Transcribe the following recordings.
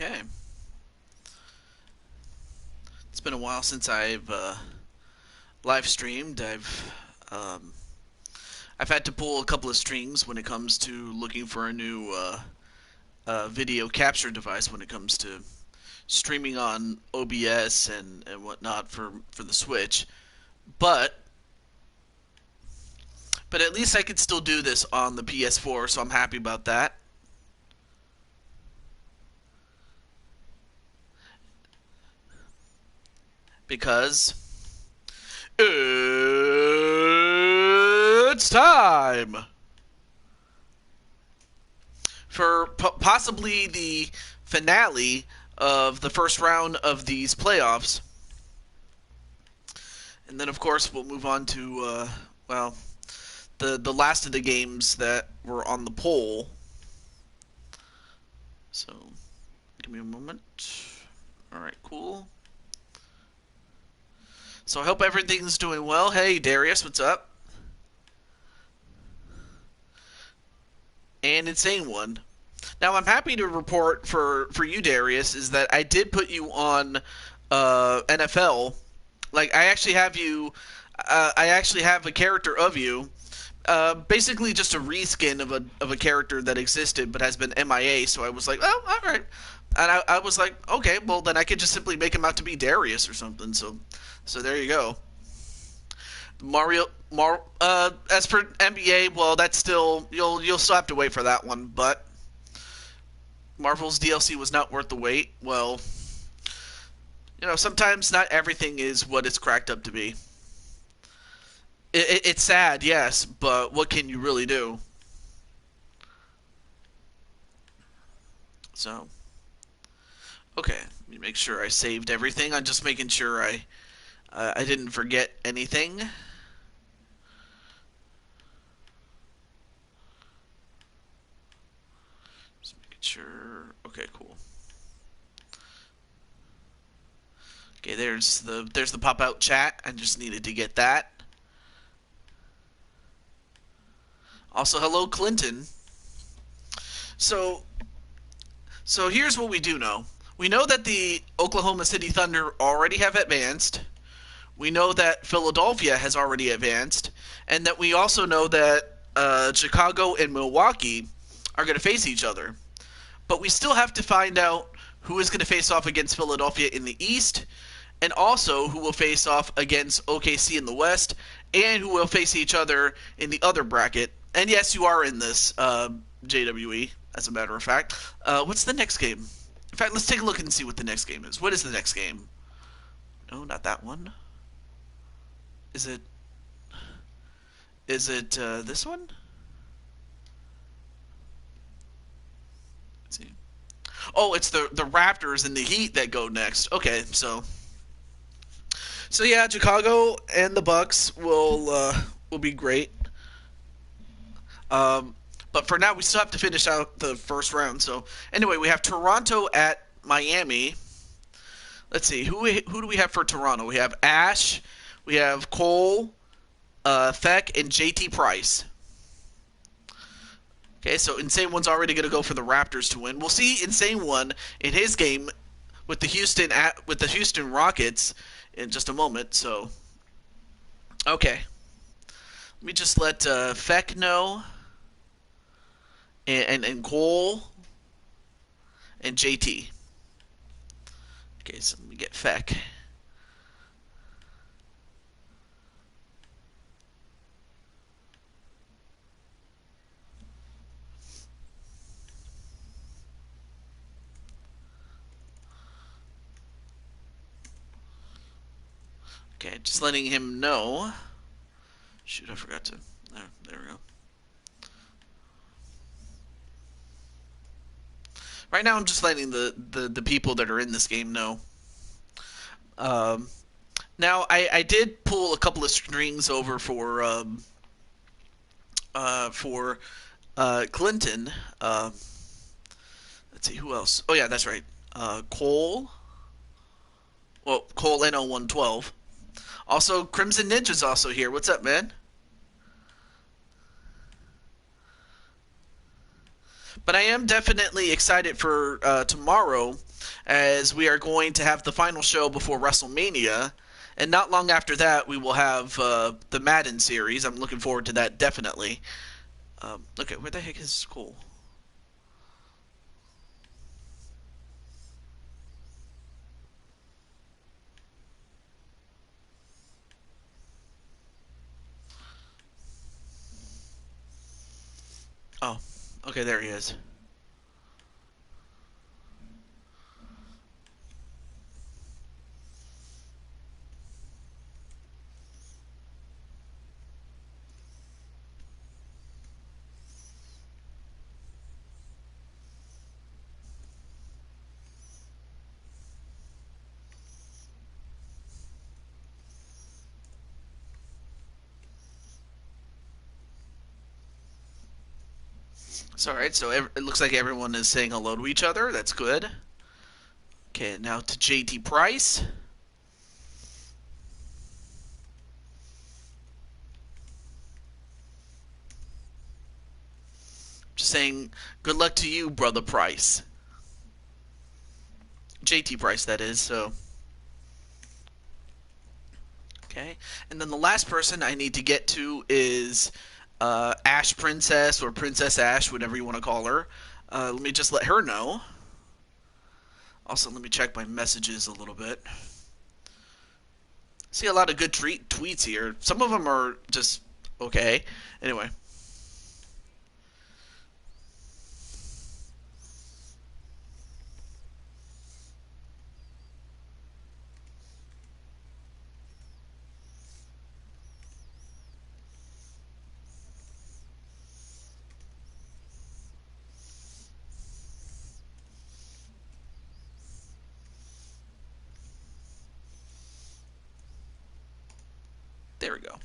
Okay. It's been a while since I've live streamed. Um, I've had to pull a couple of strings when it comes to looking for a new video capture device when it comes to streaming on OBS and whatnot for the Switch. But but at least I could still do this on the PS4, so I'm happy about that. Because it's time for possibly the finale of the first round of these playoffs. And then, of course, we'll move on to, well, the last of the games that were on the poll. So, give me a moment. Alright, cool. So I hope everything's doing well. Hey, Darius, what's up? And Insane One. Now, I'm happy to report for you, Darius, is that I did put you on NFL. Like, I actually have you. I actually have a character of you. Basically, just a reskin of a character that existed but has been MIA. So I was like, oh, all right. And I was like, okay, well then I could just simply make him out to be Darius or something. So there you go. As for NBA, well, that's still you'll still have to wait for that one. But Marvel's DLC was not worth the wait. Well, sometimes not everything is what it's cracked up to be. It's sad, yes, but what can you really do? So, okay, let me make sure I saved everything. I'm just making sure I didn't forget anything. Just making sure. Okay, cool. Okay, there's the pop out chat. I just needed to get that. Also, hello, Clinton. So, so here's what we do know. We know that the Oklahoma City Thunder already have advanced. We know that Philadelphia has already advanced, and that we also know that Chicago and Milwaukee are going to face each other. But we still have to find out who is going to face off against Philadelphia in the East, and also who will face off against OKC in the West, and who will face each other in the other bracket. And yes, you are in this, JWE, as a matter of fact. What's the next game? In fact, let's take a look and see what the next game is. What is the next game? No, not that one. Is it... Is it, this one? Let's see. Oh, it's the Raptors and the Heat that go next. Okay, so yeah, Chicago and the Bucks will be great. Um, but for now, we still have to finish out the first round. So anyway, we have Toronto at Miami. Let's see who do we have for Toronto? We have Ash, we have Cole, Feck, and JT Price. Okay, so Insane One's already going to go for the Raptors to win. We'll see Insane One in his game with the Houston Rockets in just a moment. So, okay, let me just let Feck know, and Cole and JT. Okay, so let me get Feck. Okay, just letting him know. Shoot, I forgot to. There we go. Right now, I'm just letting the people that are in this game know. Um, Now, I did pull a couple of strings over for Clinton. Let's see, who else? Oh, yeah, that's right. Cole. Well, Cole NO112. Also, Crimson Ninja's also here. What's up, man? But I am definitely excited for tomorrow, as we are going to have the final show before WrestleMania, and not long after that we will have the Madden series. I'm looking forward to that definitely. Okay, where the heck is Cole? Oh, okay, there he is. So, alright, so it looks like everyone is saying hello to each other. That's good. Okay, now to JT Price. Just saying good luck to you, brother Price. JT Price, that is, so. Okay, and then the last person I need to get to is Ash Princess, or Princess Ash, whatever you want to call her. Let me just let her know. Also, let me check my messages a little bit. See a lot of good tweets here. Some of them are just okay. Anyway. There we go.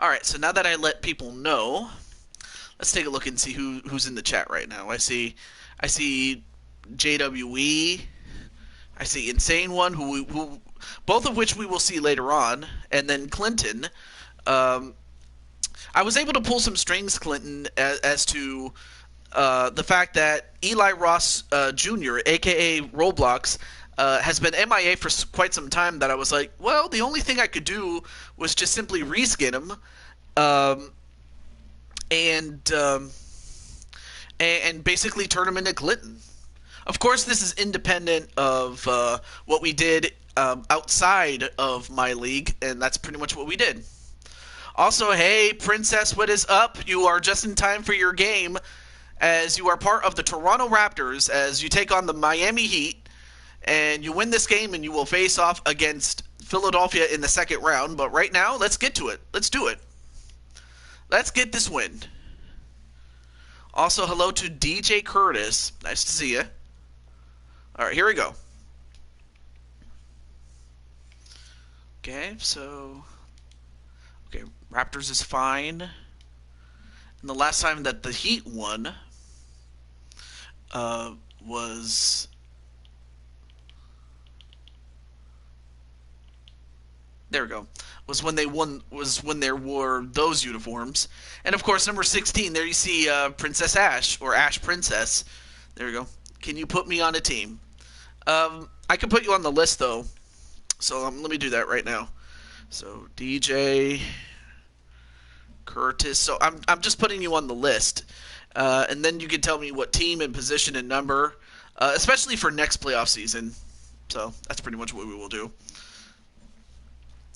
Alright, so now that I let people know, let's take a look and see who's in the chat right now. I see JWE, I see Insane One, who both of which we will see later on, and then Clinton. Um, I was able to pull some strings, Clinton, as to the fact that Eli Ross Jr., aka Roblox, has been MIA for quite some time. That I was like, well, the only thing I could do was just simply reskin him, um, and um, and basically turn him into Clinton. Of course, this is independent of what we did outside of my league, and that's pretty much what we did. Also, hey, Princess, what is up? You are just in time for your game, as you are part of the Toronto Raptors, as you take on the Miami Heat, and you win this game, and you will face off against Philadelphia in the second round. But right now, let's get to it. Let's do it. Let's get this win. Also, hello to DJ Curtis. Nice to see you. All right, here we go. Okay, so... Okay, Raptors is fine. And the last time that the Heat won was... There we go. Was when they won. Was when there were those uniforms, and of course number 16. There you see Princess Ash, or Ash Princess. There we go. Can you put me on a team? I can put you on the list though, so let me do that right now. So DJ Curtis. So I'm just putting you on the list, and then you can tell me what team and position and number, especially for next playoff season. So that's pretty much what we will do.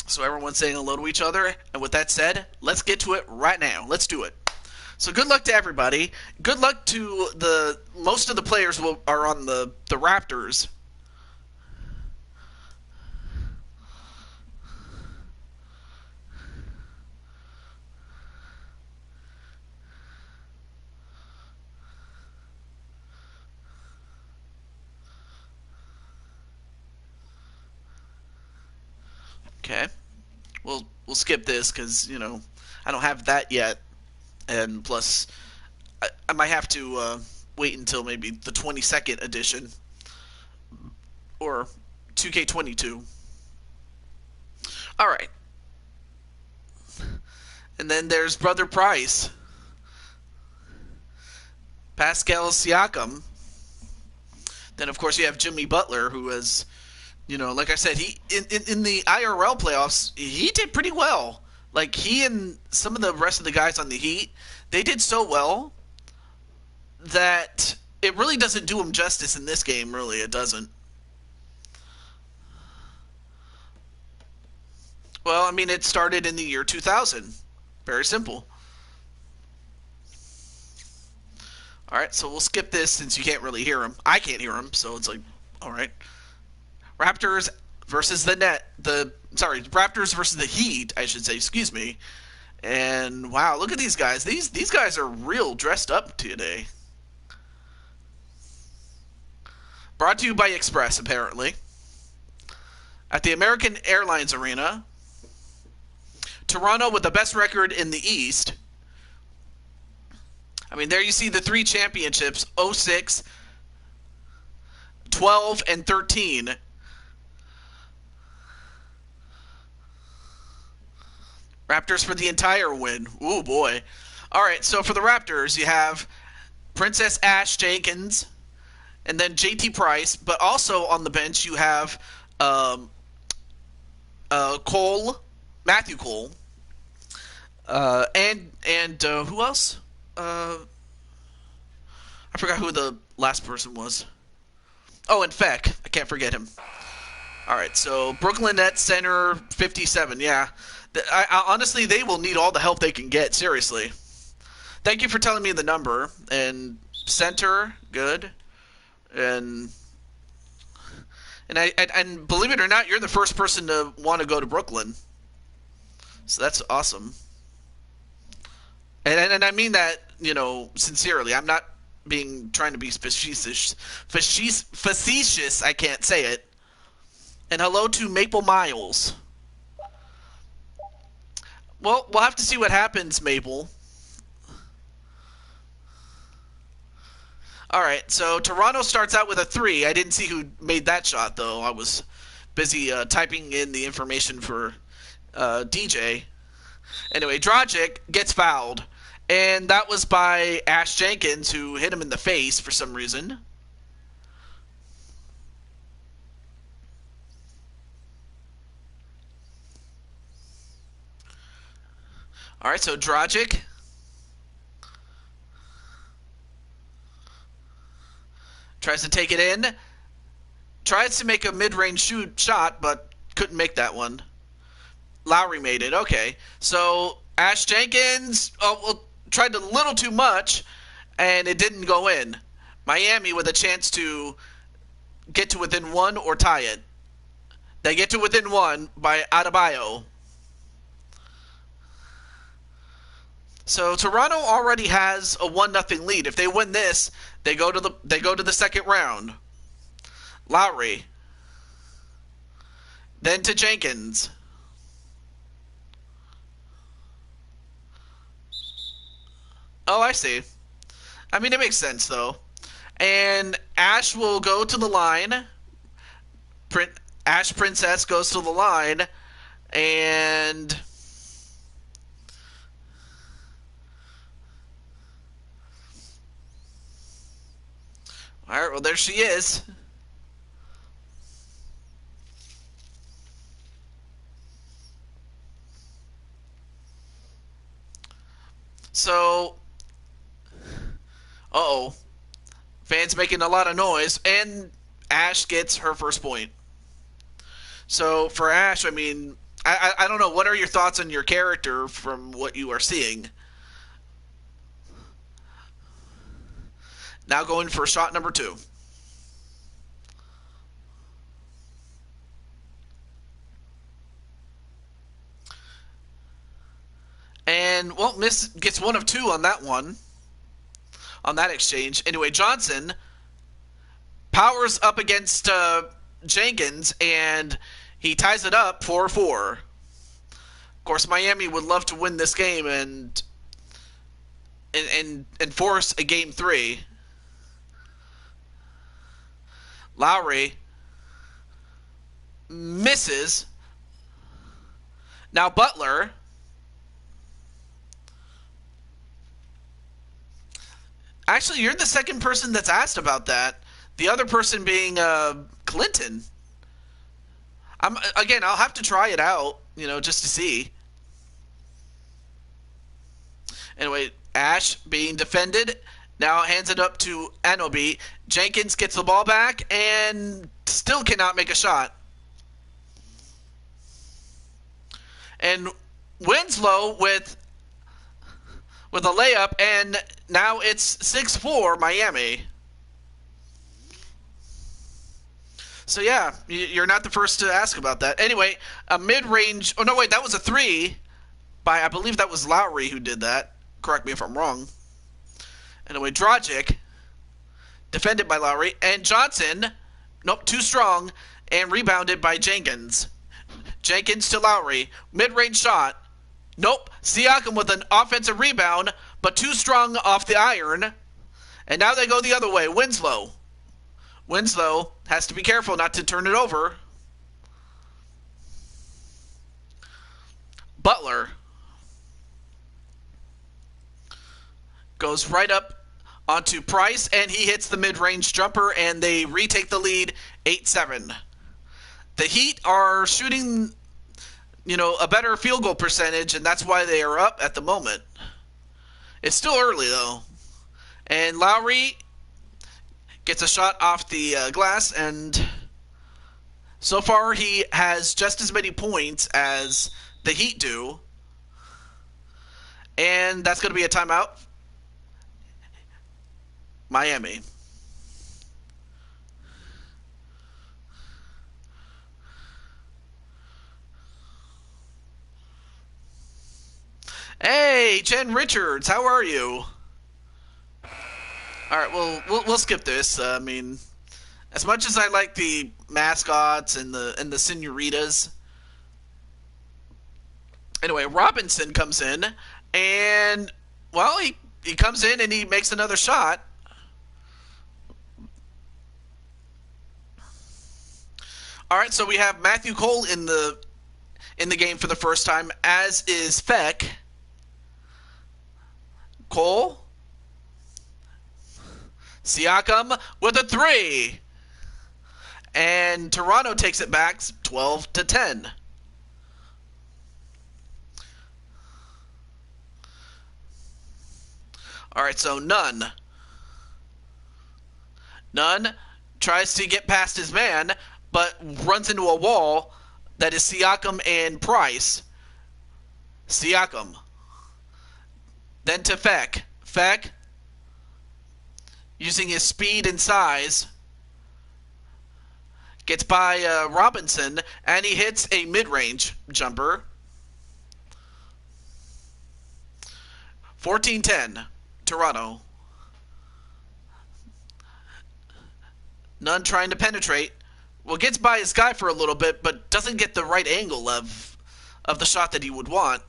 So everyone's saying hello to each other, and with that said, let's get to it right now. Let's do it. So good luck to everybody. Good luck to the most of the players are on the Raptors. Okay. We'll skip this because I don't have that yet, and plus I might have to wait until maybe the 22nd edition or 2K22. All right. And then there's Brother Price. Pascal Siakam. Then of course you have Jimmy Butler, who has, like I said, he in the IRL playoffs he did pretty well. Like he and some of the rest of the guys on the Heat, they did so well that it really doesn't do him justice in this game. Really, it doesn't. Well, I mean, it started in the year 2000. Very simple. All right, so we'll skip this since you can't really hear him. I can't hear him, so it's like, all right. Raptors versus the Net. Raptors versus the Heat, I should say. Excuse me. And wow, look at these guys. These guys are real dressed up today. Brought to you by Express, apparently. At the American Airlines Arena, Toronto with the best record in the East. I mean, there you see the three championships, 06, 12, and 13. Raptors for the entire win. Ooh, boy. All right, so for the Raptors, you have Princess Ash Jenkins and then JT Price, but also on the bench you have Matthew Cole, and who else? I forgot who the last person was. Oh, and Feck. I can't forget him. All right, so Brooklyn Nets center 57. Yeah, honestly, they will need all the help they can get. Seriously. Thank you for telling me the number. And center, good. And believe it or not, you're the first person to want to go to Brooklyn. So that's awesome. And I mean that, sincerely. I'm not trying to be facetious. I can't say it. And hello to Maple Miles. Well, we'll have to see what happens, Maple. All right, so Toronto starts out with a 3. I didn't see who made that shot, though. I was busy typing in the information for DJ. Anyway, Dragic gets fouled. And that was by Ash Jenkins, who hit him in the face for some reason. All right, so Dragic tries to take it in. Tries to make a mid-range shot, but couldn't make that one. Lowry made it. Okay, so Ash Jenkins tried a little too much, and it didn't go in. Miami with a chance to get to within 1 or tie it. They get to within 1 by Adebayo. So Toronto already has a 1-0 lead. If they win this, they go to the second round. Lowry. Then to Jenkins. Oh, I see. I mean, it makes sense, though. And Ash will go to the line. Ash Princess goes to the line. And all right, well, there she is. So, uh-oh. Fans making a lot of noise, and Ash gets her first point. So, for Ash, I mean, I don't know. What are your thoughts on your character from what you are seeing? Now going for shot number 2. And, well, Miss gets 1 of 2 on that one. On that exchange. Anyway, Johnson powers up against Jenkins, and he ties it up 4-4. Of course, Miami would love to win this game and force a game 3. Lowry misses. Now Butler. Actually, you're the second person that's asked about that. The other person being Clinton. I'll have to try it out, just to see. Anyway, Ash being defended. Now hands it up to Anobi. Jenkins gets the ball back and still cannot make a shot. And Winslow with a layup, and now it's 6-4 Miami. So yeah, you're not the first to ask about that. Anyway, a mid-range. Oh no, wait, that was a three by, I believe that was Lowry who did that. Correct me if I'm wrong. Anyway, Dragic defended by Lowry, and Johnson, nope, too strong, and rebounded by Jenkins. Jenkins to Lowry, mid-range shot. Nope, Siakam with an offensive rebound, but too strong off the iron. And now they go the other way. Winslow has to be careful not to turn it over. Butler goes right up onto Price, and he hits the mid-range jumper, and they retake the lead 8-7. The Heat are shooting, a better field goal percentage, and that's why they are up at the moment. It's still early, though. And Lowry gets a shot off the glass, and so far he has just as many points as the Heat do. And that's going to be a timeout. Miami. Hey, Jen Richards, how are you? All right, well, we'll skip this. I mean, as much as I like the mascots and the senoritas. Anyway, Robinson comes in, and well, he comes in and he makes another shot. All right, so we have Matthew Cole in the game for the first time, as is Feck. Cole. Siakam with a three. And Toronto takes it back 12-10. All right, so Nunn tries to get past his man, but runs into a wall that is Siakam and Price. Siakam. Then to Feck. Feck, using his speed and size, gets by Robinson, and he hits a mid-range jumper. 14-10, Toronto. Nunn trying to penetrate. Well, gets by his guy for a little bit, but doesn't get the right angle of the shot that he would want.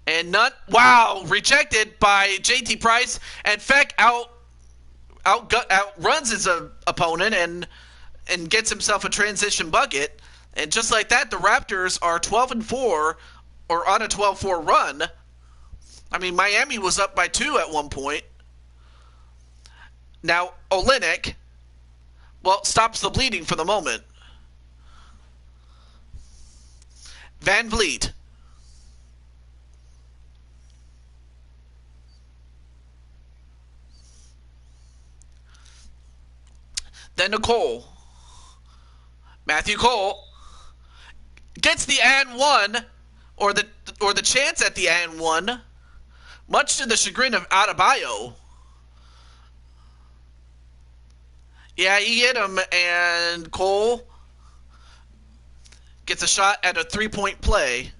And Nunn, wow, rejected by JT Price, and Feck outruns his opponent and gets himself a transition bucket. And just like that, the Raptors are 12-4, or on a 12-4 run. I mean, Miami was up by 2 at one point. Now, Olynyk, well, stops the bleeding for the moment. Van Vliet. Then to Cole. Matthew Cole gets the and one, or the chance at the and one, much to the chagrin of Adebayo. Yeah, he hit him, and Cole gets a shot at a three-point play.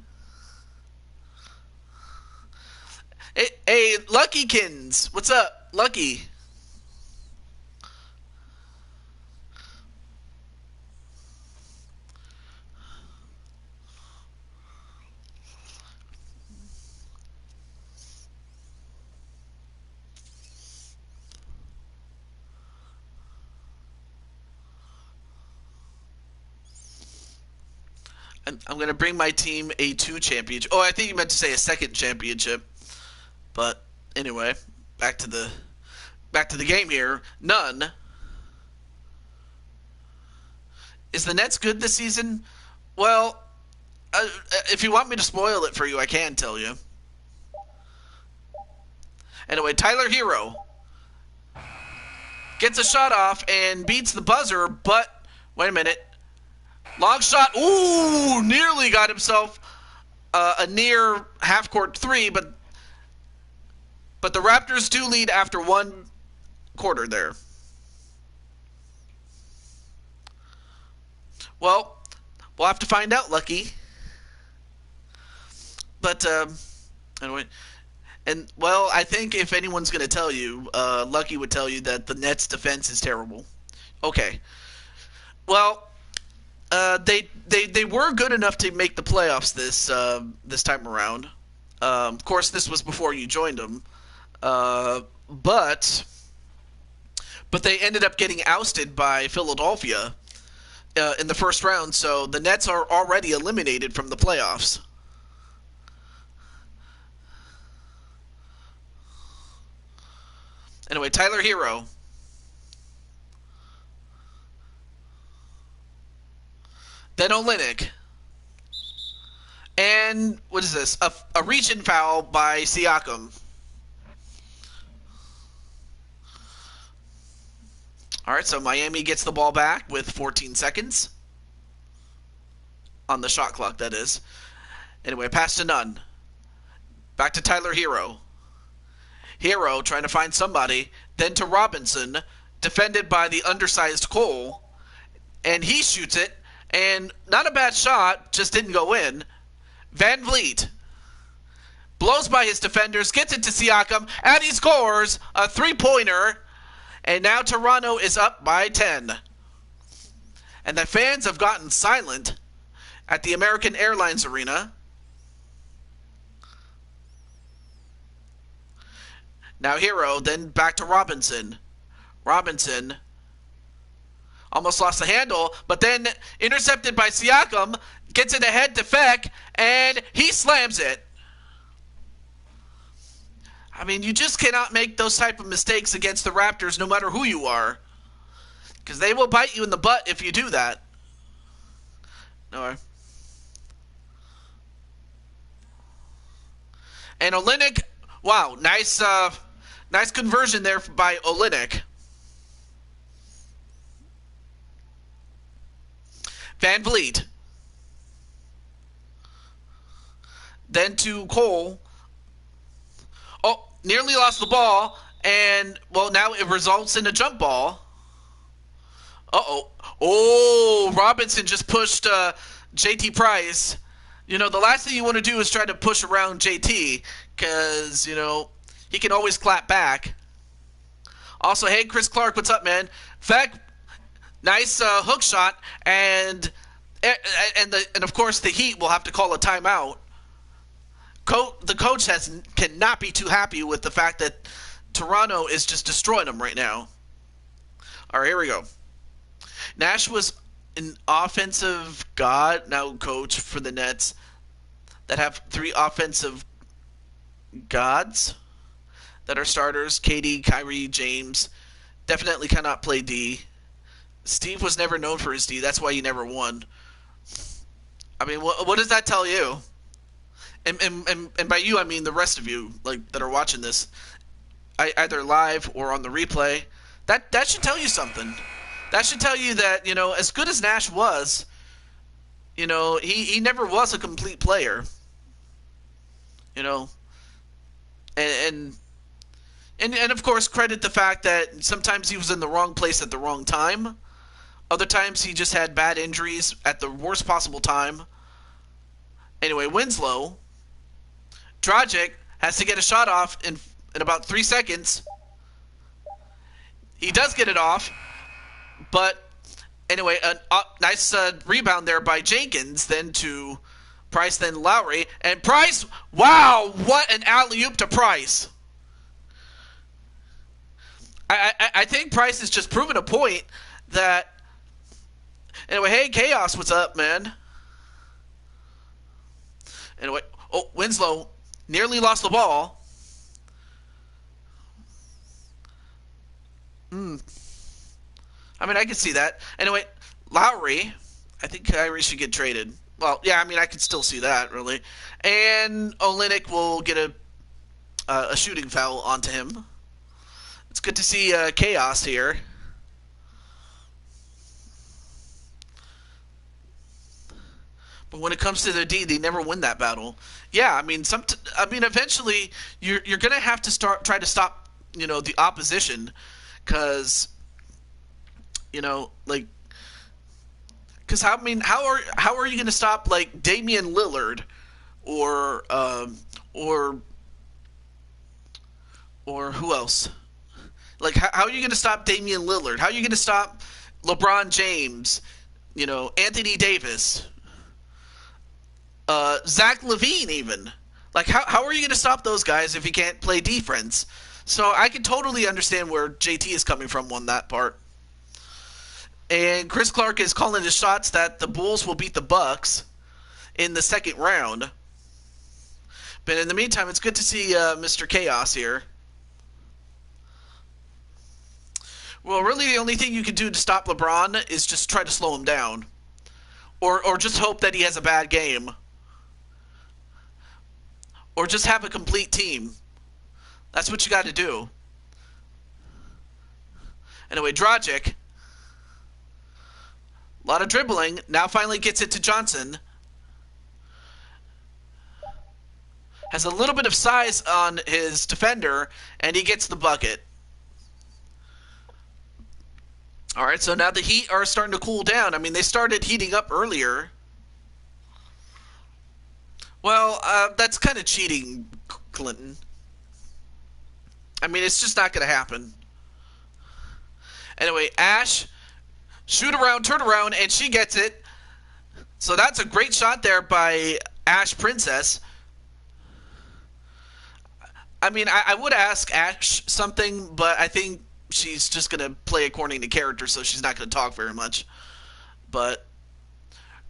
Hey, Luckykins, what's up, Lucky? I'm going to bring my team a 2 championship. Oh, I think you meant to say a second championship. But Anyway, back to the game here. None. Is the Nets good this season? Well, if you want me to spoil it for you, I can tell you. Anyway, Tyler Hero gets a shot off and beats the buzzer, but wait a minute. Long shot. Ooh, nearly got himself a near half-court three, but the Raptors do lead after one quarter there. Well, we'll have to find out, Lucky. But anyway, and well, I think if anyone's going to tell you, Lucky would tell you that the Nets' defense is terrible. Okay. Well, they were good enough to make the playoffs this time around. Of course, this was before you joined them, but they ended up getting ousted by Philadelphia in the first round. So the Nets are already eliminated from the playoffs. Anyway, Tyler Hero. Then Olynyk. And what is this? A reach-in foul by Siakam. All right, so Miami gets the ball back with 14 seconds. On the shot clock, that is. Anyway, pass to Nunn. Back to Tyler Hero. Hero trying to find somebody. Then to Robinson, defended by the undersized Cole. And he shoots it. And not a bad shot, just didn't go in. Van Vliet blows by his defenders, gets it to Siakam, and he scores a three-pointer. And now Toronto is up by 10. And the fans have gotten silent at the American Airlines Arena. Now Hero, then back to Robinson. Robinson almost lost the handle, but then intercepted by Siakam, gets it ahead to Feck, and he slams it. I mean, you just cannot make those type of mistakes against the Raptors no matter who you are, because they will bite you in the butt if you do that. No. And Olynyk, wow, nice conversion there by Olynyk. Van Vliet. Then to Cole. Oh, nearly lost the ball. And, well, now it results in a jump ball. Uh-oh. Oh, Robinson just pushed JT Price. You know, the last thing you want to do is try to push around JT because, you know, he can always clap back. Also, hey, Chris Clark, what's up, man? In fact, nice hook shot, and of course the Heat will have to call a timeout. The coach cannot be too happy with the fact that Toronto is just destroying them right now. All right, here we go. Nash was an offensive god, now coach for the Nets that have three offensive gods that are starters. KD, Kyrie, James. Definitely cannot play D. Steve was never known for his D. That's why he never won. I mean, what does that tell you? And by you, I mean the rest of you, like, that are watching this, either live or on the replay. That should tell you something. That should tell you that, you know, as good as Nash was, you know, he never was a complete player. You know, and of course, credit the fact that sometimes he was in the wrong place at the wrong time. Other times he just had bad injuries at the worst possible time. Anyway, Winslow. Dragic has to get a shot off in about 3 seconds. He does get it off. But anyway, nice rebound there by Jenkins. Then to Price, then Lowry. And Price, wow, what an alley-oop to Price. I think Price has just proven a point that... Anyway, hey, Chaos, what's up, man? Anyway, oh, Winslow nearly lost the ball. Hmm. I mean, I can see that. Anyway, Lowry. I think Kyrie should get traded. Well, yeah, I mean, I could still see that, really. And Olynyk will get a shooting foul onto him. It's good to see chaos here. But when it comes to the D, they never win that battle. Yeah, I mean, eventually you're gonna have to try to stop, the opposition, because like, because how are you gonna stop like Damian Lillard or or or who else? Like, how are you gonna stop Damian Lillard? How are you gonna stop LeBron James? Anthony Davis, Zach LaVine, even. Like, how are you going to stop those guys if you can't play defense? So I can totally understand where JT is coming from on that part. And Chris Clark is calling his shots that the Bulls will beat the Bucks in the second round. But in the meantime, it's good to see Mr. Chaos here. Well, really, the only thing you can do to stop LeBron is just try to slow him down, or just hope that he has a bad game, or just have a complete team. That's what you got to do. Anyway, Dragic, a lot of dribbling. Now finally gets it to Johnson. Has a little bit of size on his defender, and he gets the bucket. All right, so now the Heat are starting to cool down. I mean, they started heating up earlier. Well, that's kind of cheating, Clinton. I mean, it's just not going to happen. Anyway, Ash, shoot around, turn around, and she gets it. So that's a great shot there by Ash Princess. I mean, I would ask Ash something, but I think she's just going to play according to character, so she's not going to talk very much. But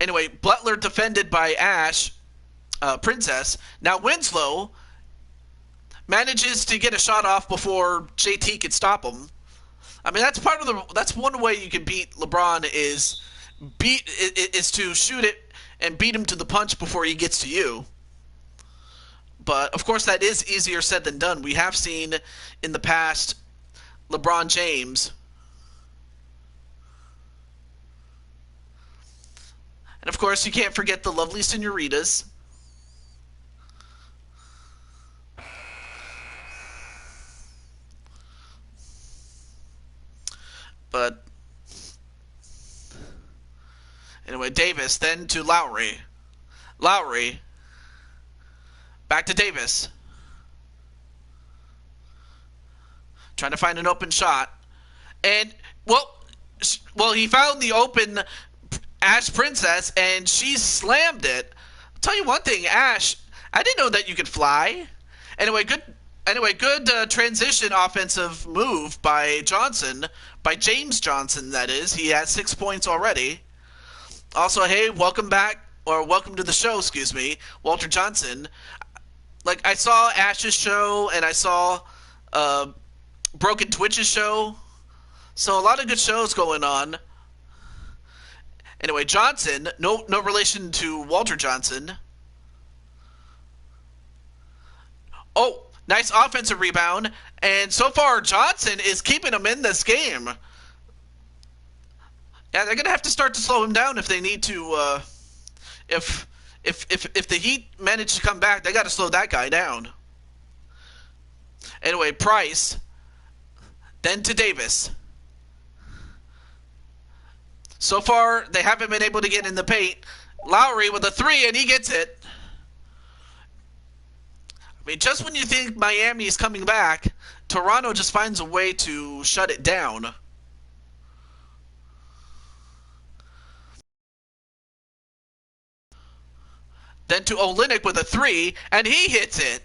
anyway, Butler defended by Ash Princess. Now Winslow manages to get a shot off before JT could stop him. I mean, that's one way you can beat LeBron is to shoot it and beat him to the punch before he gets to you. But of course, that is easier said than done. We have seen in the past LeBron James, and of course, you can't forget the lovely senoritas. But anyway, Davis then to Lowry. Lowry back to Davis. Trying to find an open shot. And, well, he found the open Ash Princess, and she slammed it. I'll tell you one thing, Ash, I didn't know that you could fly. Anyway, good transition offensive move by James Johnson, that is. He has 6 points already. Also, hey, welcome back, or welcome to the show, excuse me, Walter Johnson. Like, I saw Ash's show, and I saw Broken Twitch's show. So a lot of good shows going on. Anyway, Johnson, no relation to Walter Johnson. Oh, nice offensive rebound. And so far, Johnson is keeping him in this game. Yeah, they're going to have to start to slow him down if they need to. If the Heat manage to come back, they got to slow that guy down. Anyway, Price, then to Davis. So far, they haven't been able to get in the paint. Lowry with a three, and he gets it. I mean, just when you think Miami is coming back, Toronto just finds a way to shut it down. Then to Olynyk with a three, and he hits it.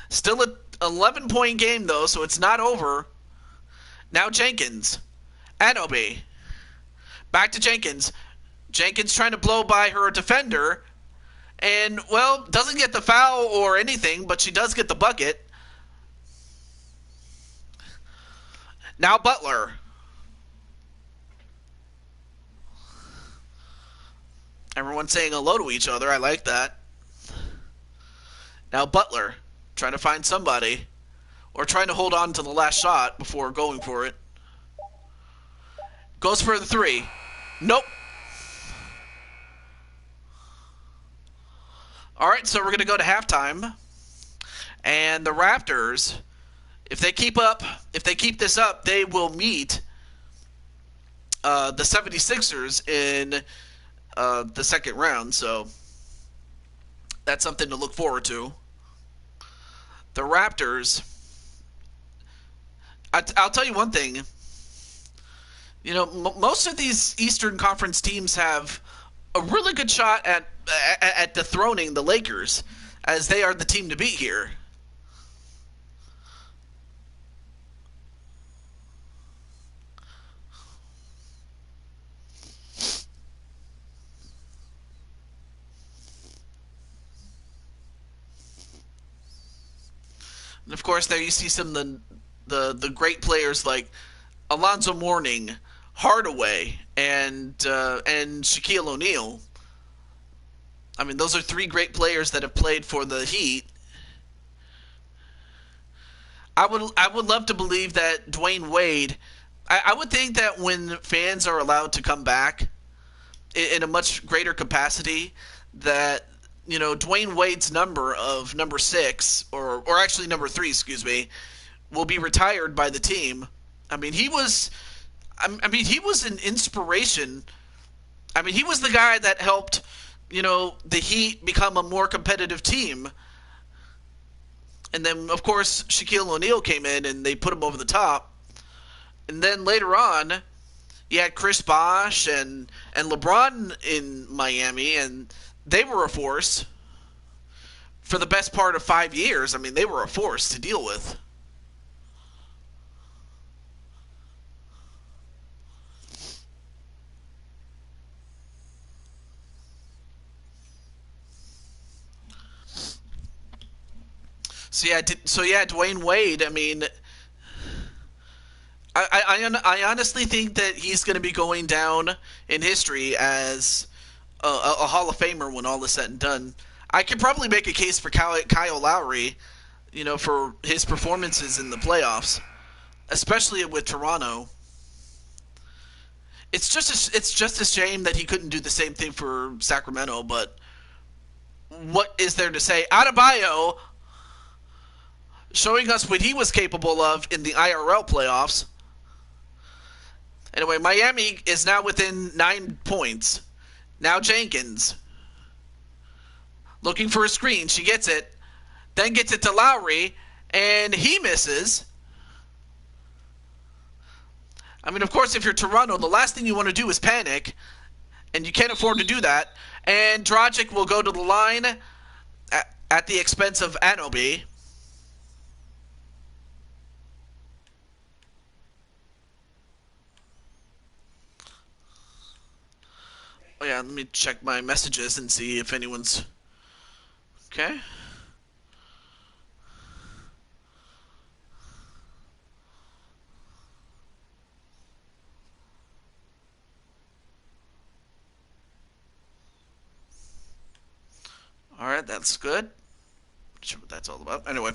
Still an 11-point game, though, so it's not over. Now Jenkins. Anobi. Back to Jenkins. Jenkins trying to blow by her defender. And, well, doesn't get the foul or anything, but she does get the bucket. Now Butler. Everyone's saying hello to each other. I like that. Now Butler, trying to find somebody, or trying to hold on to the last shot before going for it. Goes for the three. Nope. All right, so we're going to go to halftime. And the Raptors, if they keep this up, they will meet the 76ers in the second round. So that's something to look forward to. The Raptors, I'll tell you one thing. You know, most of these Eastern Conference teams have a really good shot at dethroning the Lakers, as they are the team to beat here. And of course, there you see some of the great players like Alonzo Mourning, Hardaway, and Shaquille O'Neal. I mean, those are three great players that have played for the Heat. I would love to believe that Dwayne Wade. I would think that when fans are allowed to come back in a much greater capacity, that Dwayne Wade's number 6 or actually number 3, excuse me, will be retired by the team. I mean, he was an inspiration. I mean, he was the guy that helped, the Heat become a more competitive team. And then, of course, Shaquille O'Neal came in and they put him over the top. And then later on, you had Chris Bosh and LeBron in Miami, and they were a force for the best part of 5 years. I mean, they were a force to deal with. So yeah, Dwayne Wade. I mean, I honestly think that he's going to be going down in history as a Hall of Famer when all is said and done. I could probably make a case for Kyle Lowry, for his performances in the playoffs, especially with Toronto. It's just a shame that he couldn't do the same thing for Sacramento. But what is there to say? Adebayo, showing us what he was capable of in the IRL playoffs. Anyway, Miami is now within 9 points. Now Jenkins, looking for a screen. She gets it. Then gets it to Lowry, and he misses. I mean, of course, if you're Toronto, the last thing you want to do is panic, and you can't afford to do that. And Dragic will go to the line at the expense of Anunoby. Oh yeah, let me check my messages and see if anyone's... Okay. Alright, that's good. Not sure what that's all about. Anyway.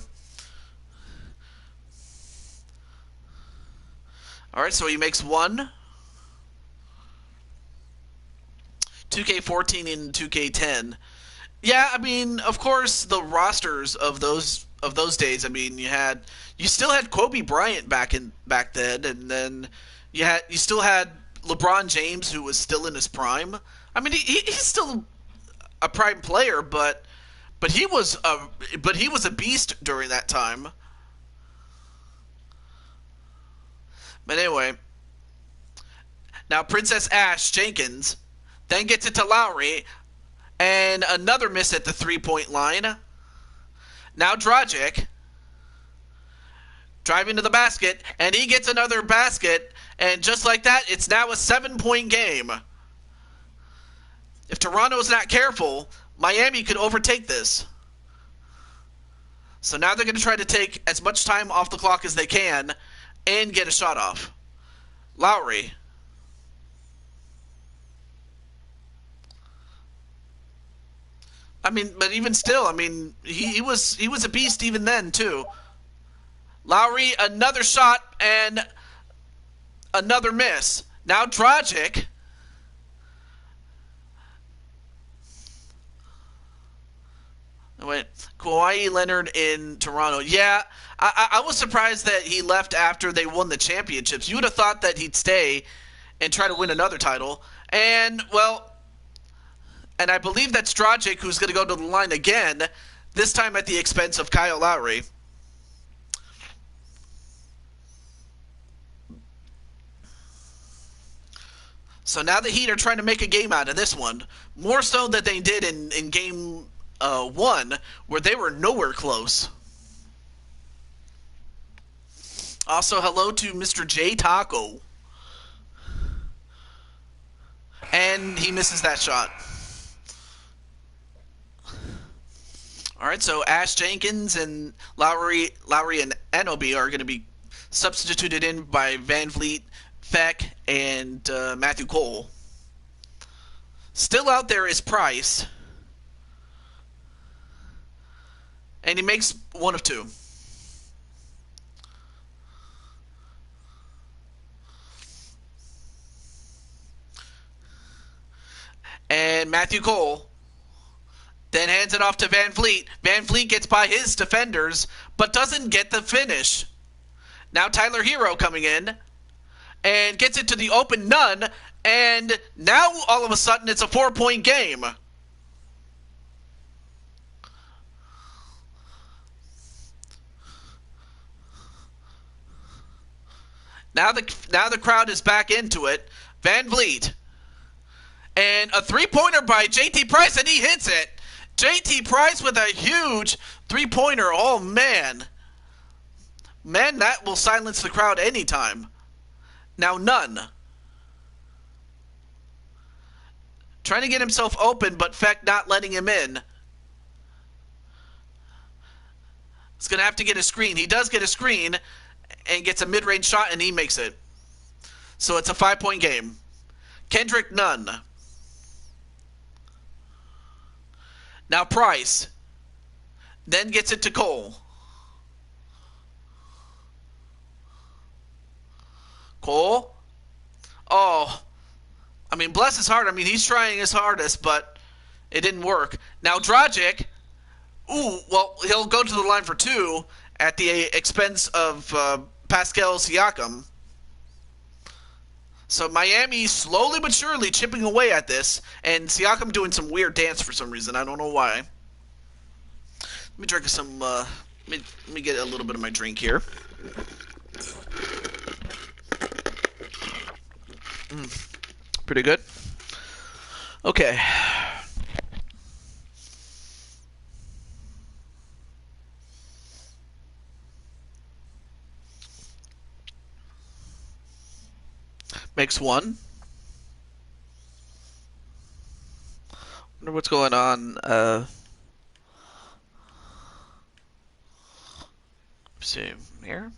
Alright, so he makes one. 2K14 and 2K10. Yeah, I mean, of course, the rosters of those days. I mean, you still had Kobe Bryant back then, and then you still had LeBron James, who was still in his prime. I mean, he's still a prime player, but he was a beast during that time. But anyway, now Princess Ash Jenkins then gets it to Lowry, and another miss at the three-point line. Now Dragic driving to the basket, and he gets another basket, and just like that, it's now a 7-point game. If Toronto's not careful, Miami could overtake this. So now they're going to try to take as much time off the clock as they can and get a shot off. Lowry. I mean, but even still, I mean, he was a beast even then too. Lowry, another shot and another miss. Now Dragic. Wait, Kawhi Leonard in Toronto. Yeah, I was surprised that he left after they won the championships. You would have thought that he'd stay and try to win another title. And, well, and I believe that's Dragic who's going to go to the line again, this time at the expense of Kyle Lowry. So now the Heat are trying to make a game out of this one, more so than they did in game 1, where they were nowhere close. Also, hello to Mr. J Taco. And he misses that shot. All right, so Ash Jenkins and Lowry and Anobi are going to be substituted in by Van Vliet, Feck, and Matthew Cole. Still out there is Price. And he makes one of two. And Matthew Cole then hands it off to Van Vliet. Van Vliet gets by his defenders, but doesn't get the finish. Now Tyler Hero coming in and gets it to the open Nunn, and now all of a sudden it's a 4-point game. Now the crowd is back into it. Van Vliet. And a three-pointer by JT Price, and he hits it. JT Price with a huge three-pointer. Oh, man. Man, that will silence the crowd anytime. Now Nunn. Trying to get himself open, but Feck not letting him in. He's going to have to get a screen. He does get a screen and gets a mid-range shot, and he makes it. So it's a 5-point game. Kendrick Nunn. Now Price. Then gets it to Cole. Cole. Oh. I mean, bless his heart. I mean, he's trying his hardest, but it didn't work. Now Dragic. Ooh, well, he'll go to the line for 2 at the expense of Pascal Siakam. So Miami slowly but surely chipping away at this, and Siakam doing some weird dance for some reason. I don't know why. Let me drink some. Let me get a little bit of my drink here. Pretty good. Okay. Makes one. Wonder what's going on. Let's see here.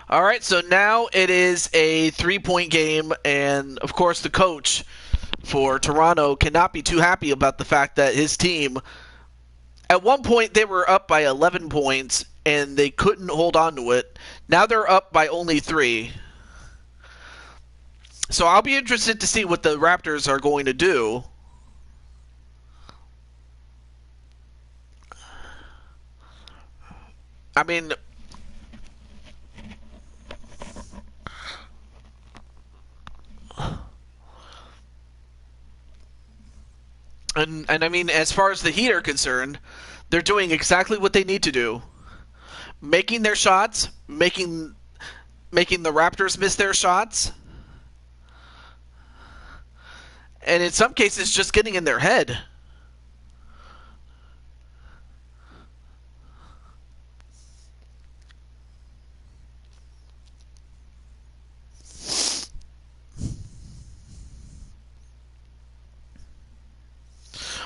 All right, so now it is a 3-point game, and of course the coach for Toronto cannot be too happy about the fact that his team, at one point they were up by 11 points and they couldn't hold on to it. Now they're up by only 3. So I'll be interested to see what the Raptors are going to do. I mean, and I mean, as far as the Heat are concerned, they're doing exactly what they need to do. Making their shots, making the Raptors miss their shots, and in some cases just getting in their head.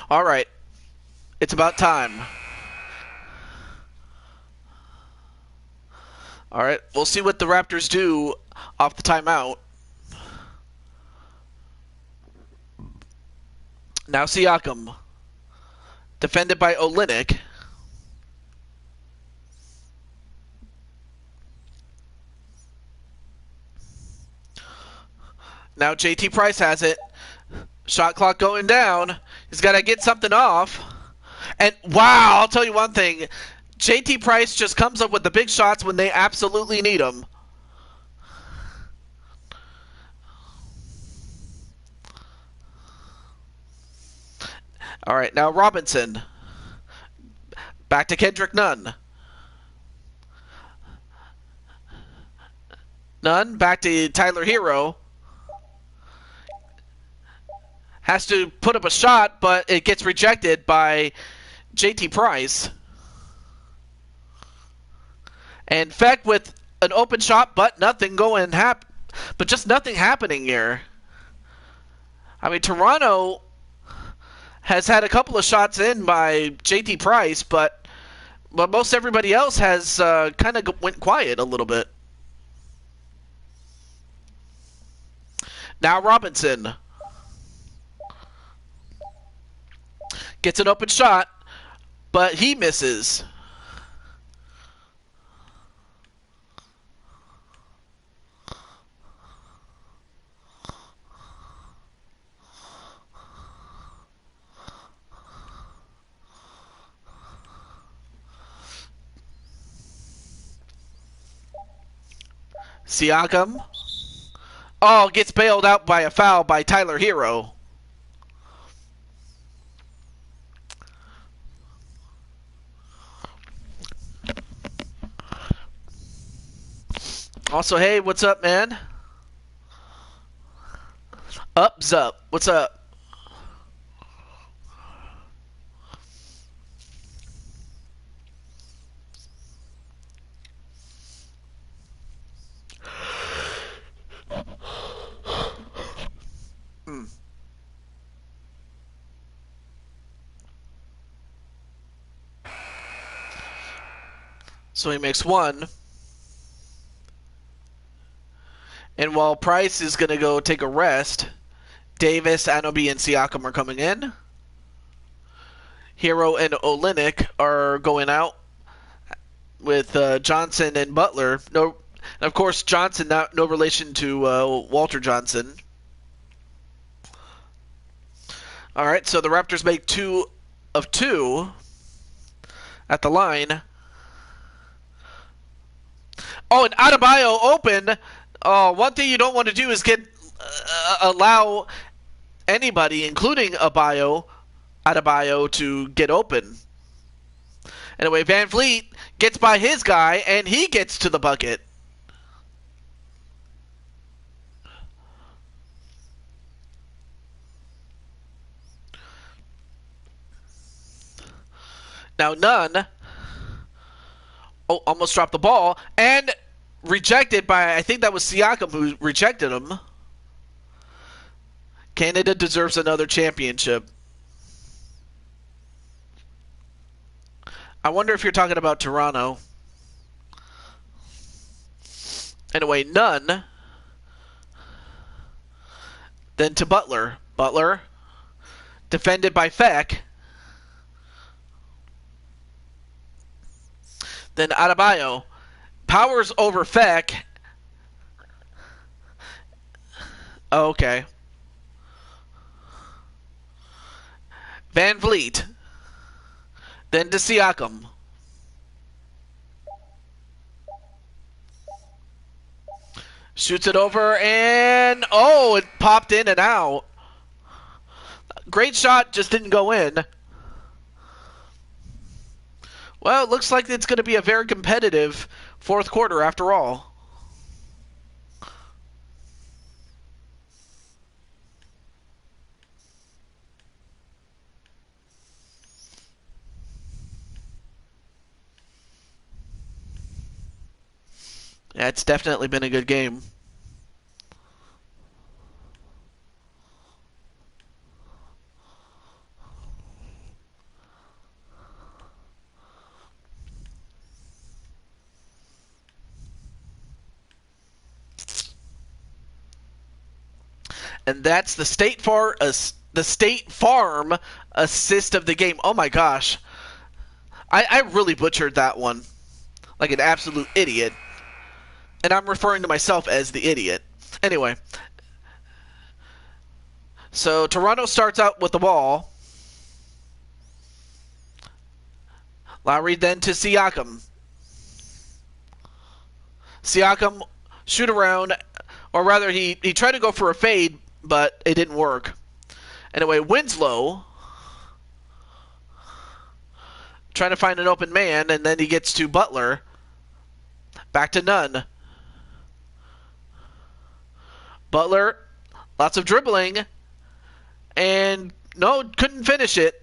All right. It's about time. All right, we'll see what the Raptors do off the timeout. Now Siakam, defended by Olynyk. Now JT Price has it. Shot clock going down. He's got to get something off. And wow, I'll tell you one thing. JT Price just comes up with the big shots when they absolutely need them. All right, now Robinson. Back to Kendrick Nunn. Nunn, back to Tyler Hero. Has to put up a shot, but it gets rejected by JT Price. And Feck with an open shot, but nothing going but just nothing happening here. I mean, Toronto has had a couple of shots in by JT Price, but most everybody else has kind of went quiet a little bit. Now Robinson gets an open shot, but he misses. Siakam. Oh, gets bailed out by a foul by Tyler Hero. Also, hey, what's up, man? Up's up. What's up? So he makes one. And while Price is going to go take a rest, Davis, Anobi, and Siakam are coming in. Hero and Olynyk are going out with Johnson and Butler. No, of course, Johnson, no relation to Walter Johnson. All right, so the Raptors make 2 of 2 at the line. Oh, and Adebayo open. Oh, one thing you don't want to do is allow anybody, including Adebayo, to get open. Anyway, Van Vliet gets by his guy, and he gets to the bucket. Now Nunn, almost dropped the ball, and rejected by, I think that was Siakam who rejected him. Canada deserves another championship. I wonder if you're talking about Toronto. Anyway, Nunn. Then to Butler. Butler. Defended by Feck. Then Adebayo. Powers over Feck. Oh, okay. Van Vliet. Then to Siakam. Shoots it over, and oh, it popped in and out. Great shot, just didn't go in. Well, it looks like it's going to be a very competitive fourth quarter after all. Yeah, it's definitely been a good game. And that's the State Farm assist of the game. Oh my gosh. I really butchered that one. Like an absolute idiot. And I'm referring to myself as the idiot. Anyway. So Toronto starts out with the ball. Lowry then to Siakam. Siakam shoot around, or rather he tried to go for a fade, but it didn't work. Anyway, Winslow trying to find an open man, and then he gets to Butler. Back to Nunn. Butler, lots of dribbling, and no, couldn't finish it.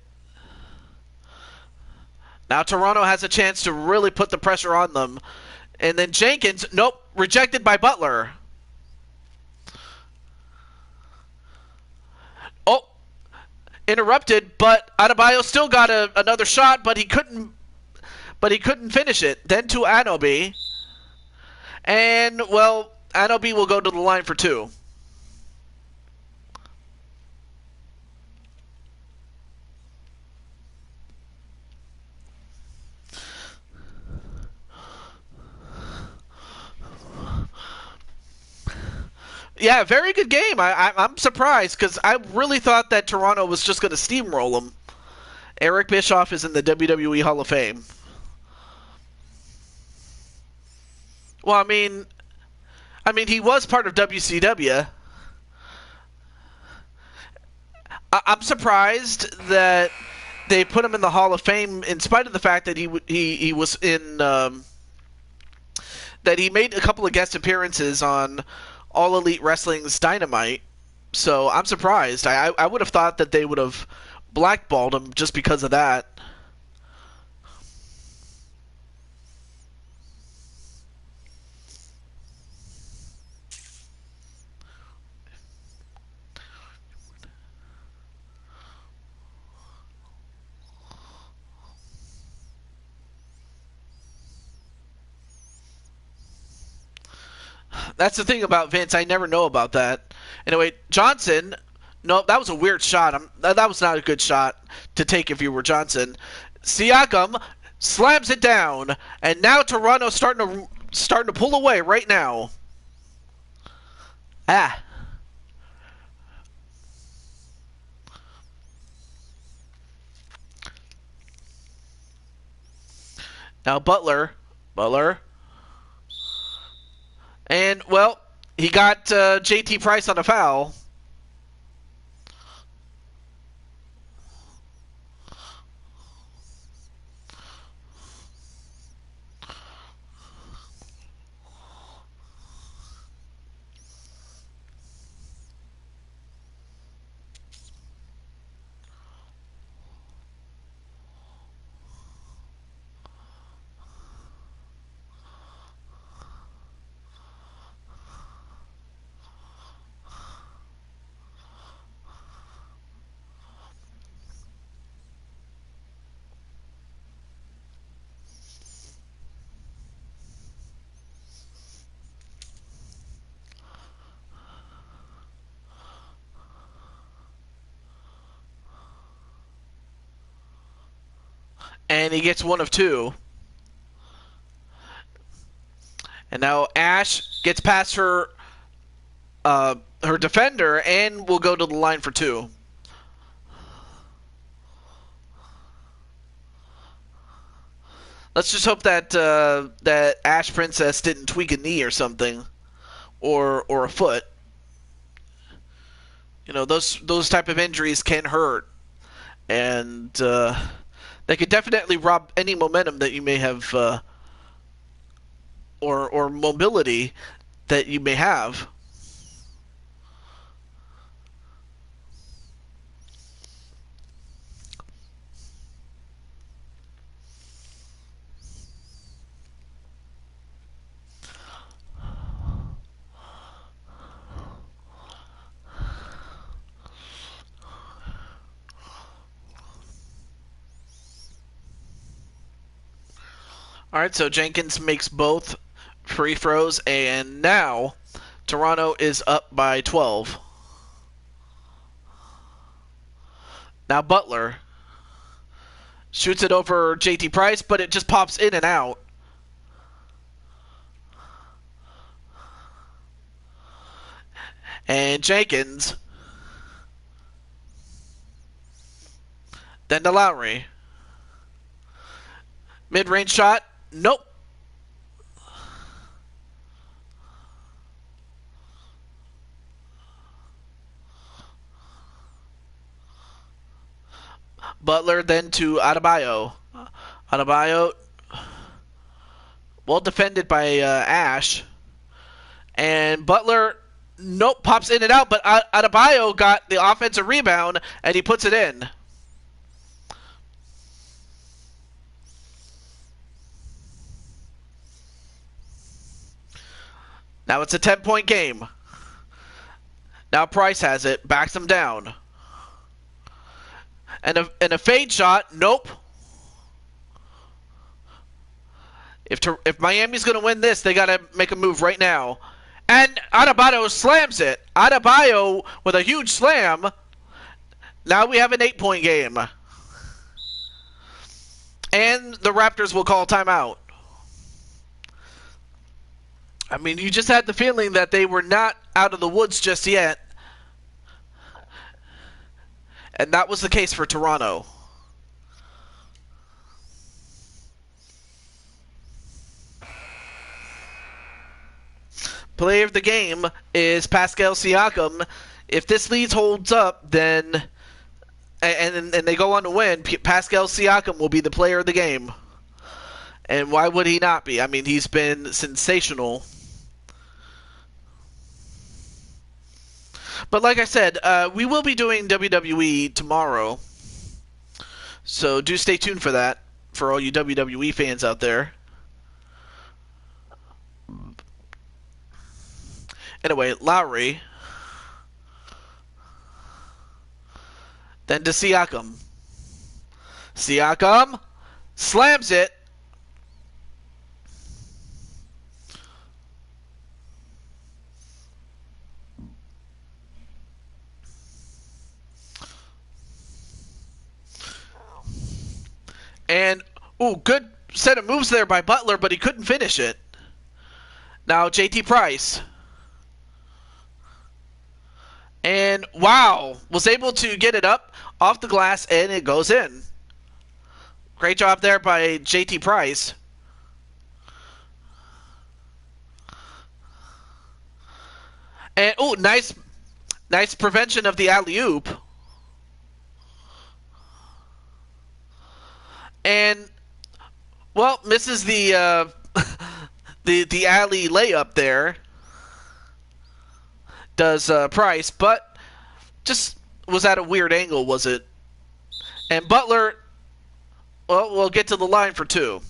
Now Toronto has a chance to really put the pressure on them. And then Jenkins, nope, rejected by Butler. Oh, interrupted, but Adebayo still got another shot, but he couldn't finish it. Then to Anunoby. And, well, Anunoby will go to the line for two. Yeah, very good game. I'm surprised because I really thought that Toronto was just going to steamroll them. Eric Bischoff is in the WWE Hall of Fame. Well, I mean, he was part of WCW. I'm surprised that they put him in the Hall of Fame in spite of the fact that he was in that he made a couple of guest appearances on All Elite Wrestling's Dynamite. So I'm surprised. I would have thought that they would have blackballed him just because of that. That's the thing about Vince. I never know about that. Anyway, Johnson. No, that was a weird shot. That was not a good shot to take if you were Johnson. Siakam slams it down, and now Toronto's starting to pull away right now. Ah. Now Butler. And, well, he got JT Price on a foul. And he gets one of two. And now Ash gets past her defender and will go to the line for two. Let's just hope that that Ash Princess didn't tweak a knee or something, or a foot. You know, those type of injuries can hurt, and they could definitely rob any momentum that you may have, or mobility that you may have. All right, so Jenkins makes both free throws, and now Toronto is up by 12. Now Butler shoots it over JT Price, but it just pops in and out. And Jenkins. Then to Lowry. Mid-range shot. Nope. Butler then to Adebayo. Adebayo, well defended by Ash. And Butler, nope, pops in and out, but Adebayo got the offensive rebound, and he puts it in. Now it's a 10-point game. Now Price has it, backs him down. And a fade shot, nope. If Miami's going to win this, they got to make a move right now. And Adebayo slams it. Adebayo with a huge slam. Now we have an 8-point game. And the Raptors will call timeout. I mean, you just had the feeling that they were not out of the woods just yet. And that was the case for Toronto. Player of the game is Pascal Siakam. If this lead holds up, then and they go on to win, Pascal Siakam will be the player of the game. And why would he not be? I mean, he's been sensational. But like I said, we will be doing WWE tomorrow. So do stay tuned for that, for all you WWE fans out there. Anyway, Lowry. Then to Siakam. Siakam slams it. And, ooh, good set of moves there by Butler, but he couldn't finish it. Now, JT Price. And, wow, was able to get it up off the glass, and it goes in. Great job there by JT Price. And, ooh, nice prevention of the alley-oop. And, well, misses the the alley layup there. Does Price, but just was at a weird angle, was it? And Butler, well, we'll get to the line for two.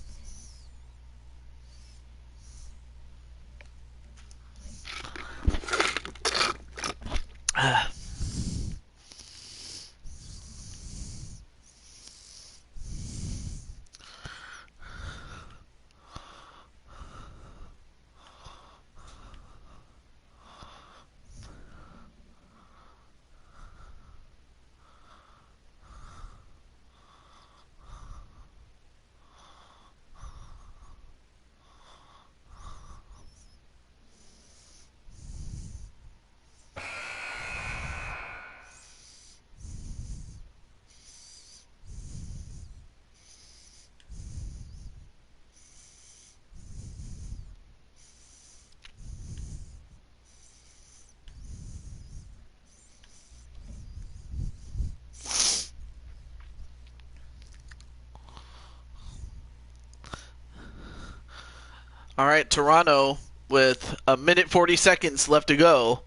All right, Toronto with a minute 40 seconds left to go.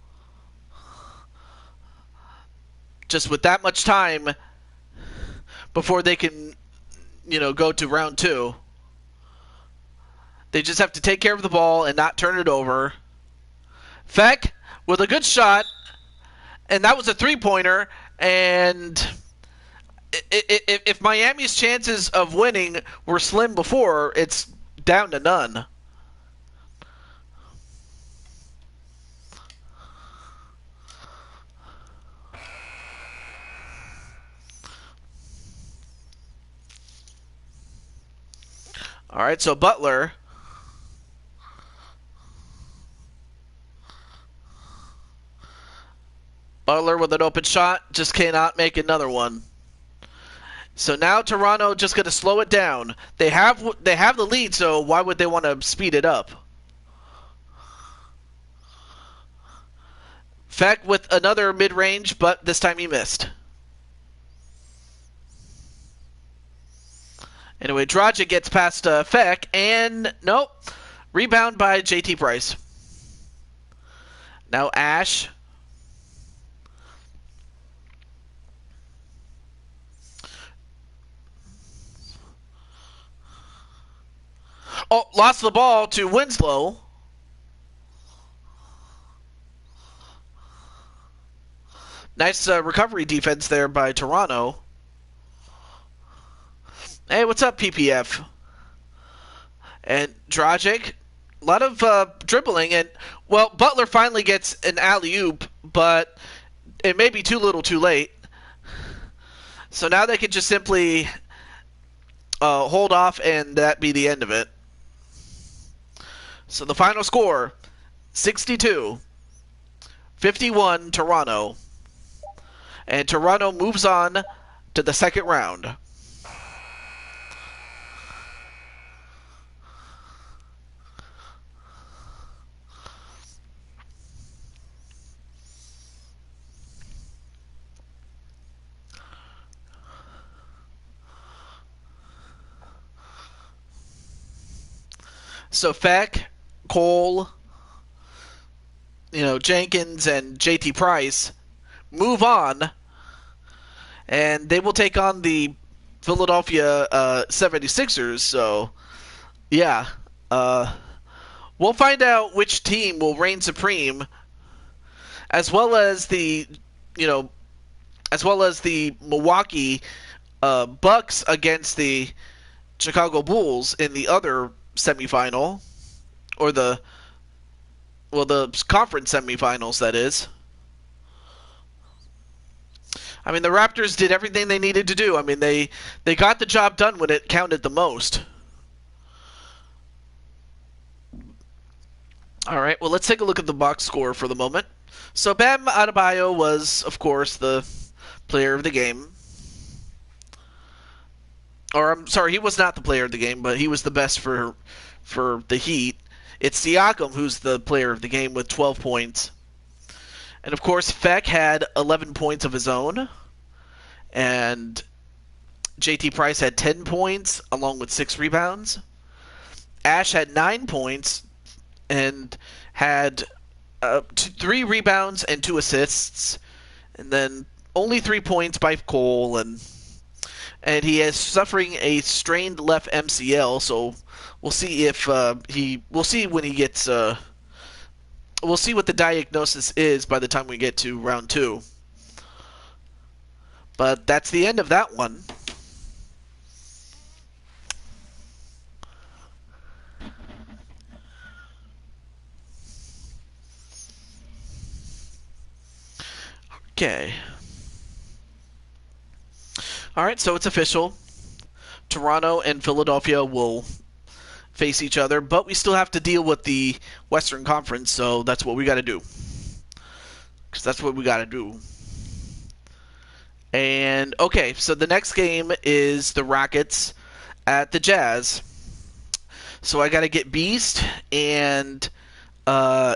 Just with that much time before they can, go to round two. They just have to take care of the ball and not turn it over. Feck with a good shot, and that was a three-pointer. And if Miami's chances of winning were slim before, it's down to none. All right, so Butler. Butler with an open shot, just cannot make another one. So now Toronto just going to slow it down. They have the lead, so why would they want to speed it up? Feck with another mid-range, but this time he missed. Anyway, Dragic gets past Feck, and nope. Rebound by JT Price. Now Ash. Oh, lost the ball to Winslow. Nice recovery defense there by Toronto. Hey, what's up, PPF? And Dragic, a lot of dribbling, and, well, Butler finally gets an alley-oop, but it may be too little too late. So now they can just simply hold off, and that be the end of it. So the final score, 62-51 Toronto. And Toronto moves on to the second round. So Feck, Cole, Jenkins, and JT Price move on, and they will take on the Philadelphia 76ers. So, yeah, we'll find out which team will reign supreme, as well as the Milwaukee Bucks against the Chicago Bulls in the other semifinal, or the conference semifinals, that is. I mean, the Raptors did everything they needed to do. I mean, they got the job done when it counted the most. All right, well, let's take a look at the box score for the moment. So Bam Adebayo was, of course, the player of the game. Or, I'm sorry, he was not the player of the game, but he was the best for the Heat. It's Siakam who's the player of the game with 12 points. And, of course, Feck had 11 points of his own. And JT Price had 10 points along with 6 rebounds. Ash had 9 points and had 3 rebounds and 2 assists. And then only 3 points by Cole, and he is suffering a strained left MCL, so we'll see if we'll see when he gets we'll see what the diagnosis is by the time we get to round 2. But that's the end of that one. Okay. Alright, so it's official. Toronto and Philadelphia will face each other, but we still have to deal with the Western Conference, so that's what we got to do. Because that's what we got to do. And, okay, so the next game is the Rockets at the Jazz. So I got to get Beast and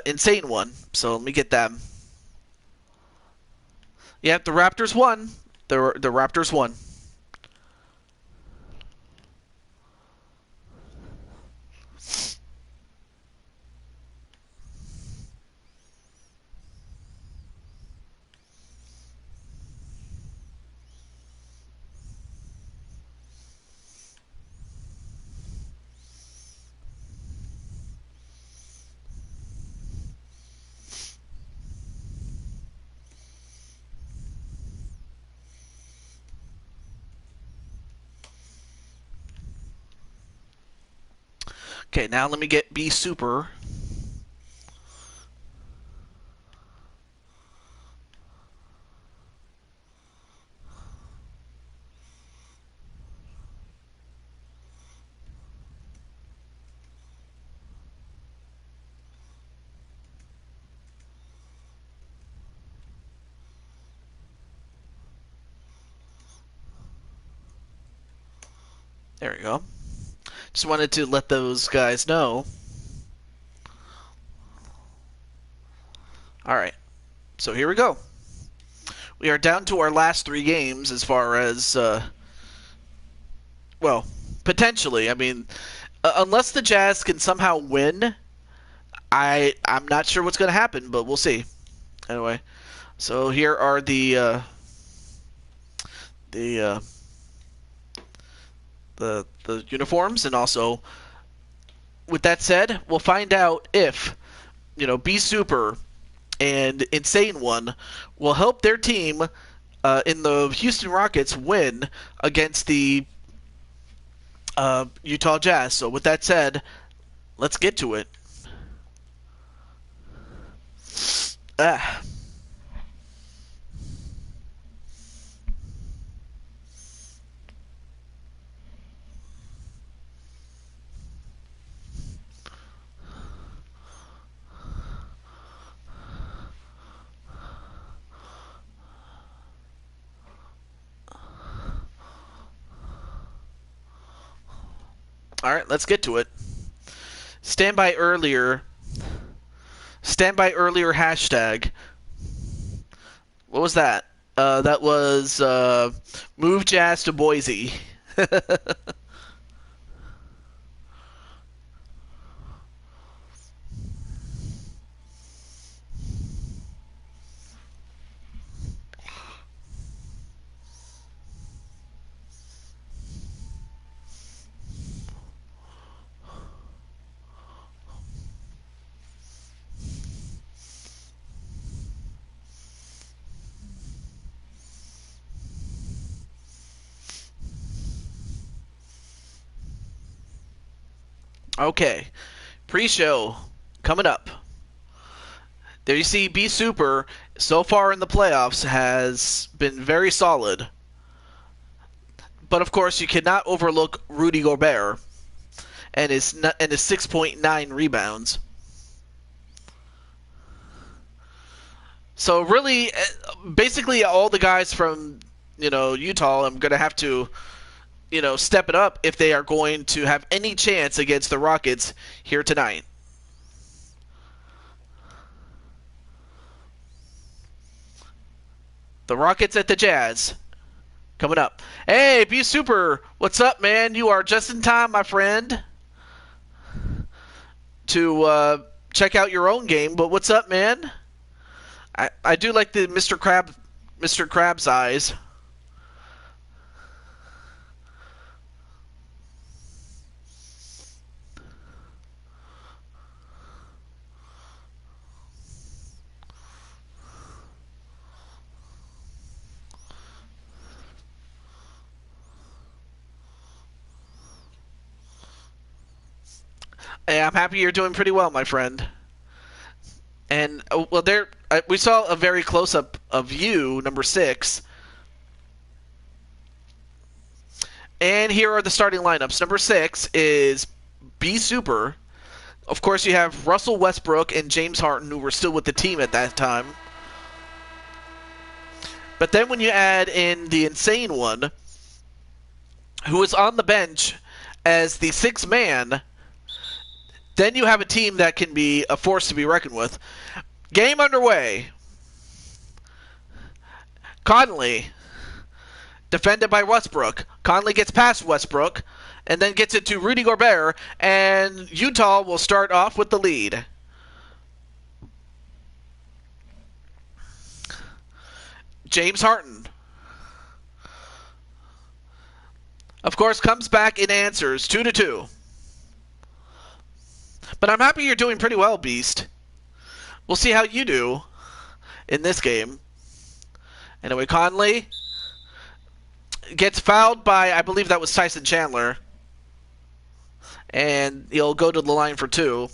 Insane One. So let me get them. Yep, the Raptors won. The Raptors won. Okay, now let me get B Super. There we go. Just wanted to let those guys know. Alright, so here we go. We are down to our last 3 games as far as, well, potentially. I mean, unless the Jazz can somehow win, I'm not sure what's going to happen, but we'll see. Anyway, so here are the the uniforms, and also with that said, we'll find out if Be Super and Insane One will help their team in the Houston Rockets win against the Utah Jazz. So with that said, let's get to it. Ah. All right, let's get to it. Standby earlier hashtag. What was that? That was move Jazz to Boise. Okay, pre-show coming up. There you see B Super so far in the playoffs has been very solid. But of course you cannot overlook Rudy Gobert and his 6.9 rebounds. So really basically all the guys from Utah I'm going to have to step it up if they are going to have any chance against the Rockets here tonight. The Rockets at the Jazz. Coming up. Hey, B Super, what's up, man? You are just in time, my friend, to check out your own game. But what's up, man? I do like the Mr. Krabs eyes. Hey, I'm happy you're doing pretty well, my friend. And well, we saw a very close up of you, number 6. And here are the starting lineups. Number 6 is B Super. Of course, you have Russell Westbrook and James Harden, who were still with the team at that time. But then when you add in the Insane One, who is on the bench as the 6th man, then you have a team that can be a force to be reckoned with. Game underway. Conley, defended by Westbrook. Conley gets past Westbrook and then gets it to Rudy Gobert, and Utah will start off with the lead. James Harden, of course, comes back and answers 2-2. But I'm happy you're doing pretty well, Beast. We'll see how you do in this game. Anyway, Conley gets fouled by, I believe that was Tyson Chandler. And he'll go to the line for 2.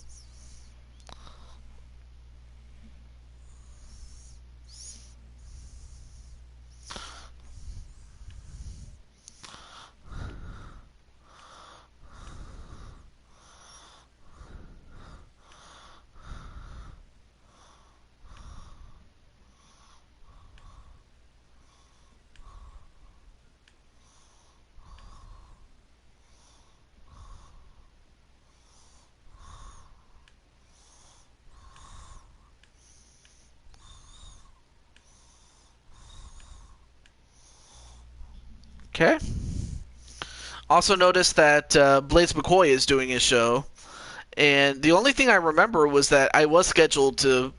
Okay. Also noticed that Blaze McCoy is doing his show, and the only thing I remember was that I was scheduled to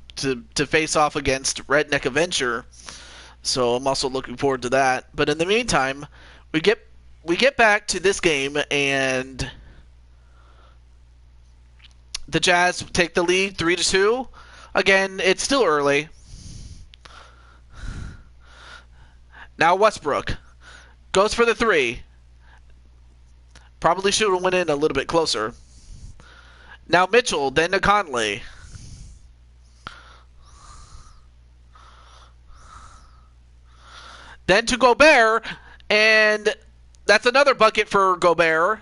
face off against Redneck Adventure, so I'm also looking forward to that. But in the meantime, we get back to this game, and the Jazz take the lead 3-2. Again, it's still early. Now Westbrook goes for the three. Probably should have went in a little bit closer. Now Mitchell, then to Conley. Then to Gobert, and that's another bucket for Gobert.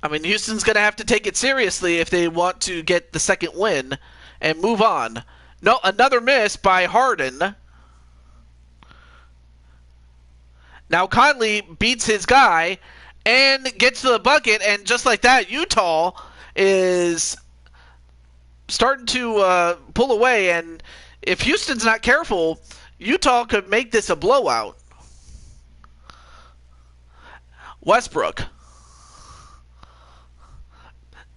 I mean, Houston's going to have to take it seriously if they want to get the second win and move on. No, another miss by Harden. Now Conley beats his guy and gets to the bucket, and just like that, Utah is starting to pull away, and if Houston's not careful, Utah could make this a blowout. Westbrook.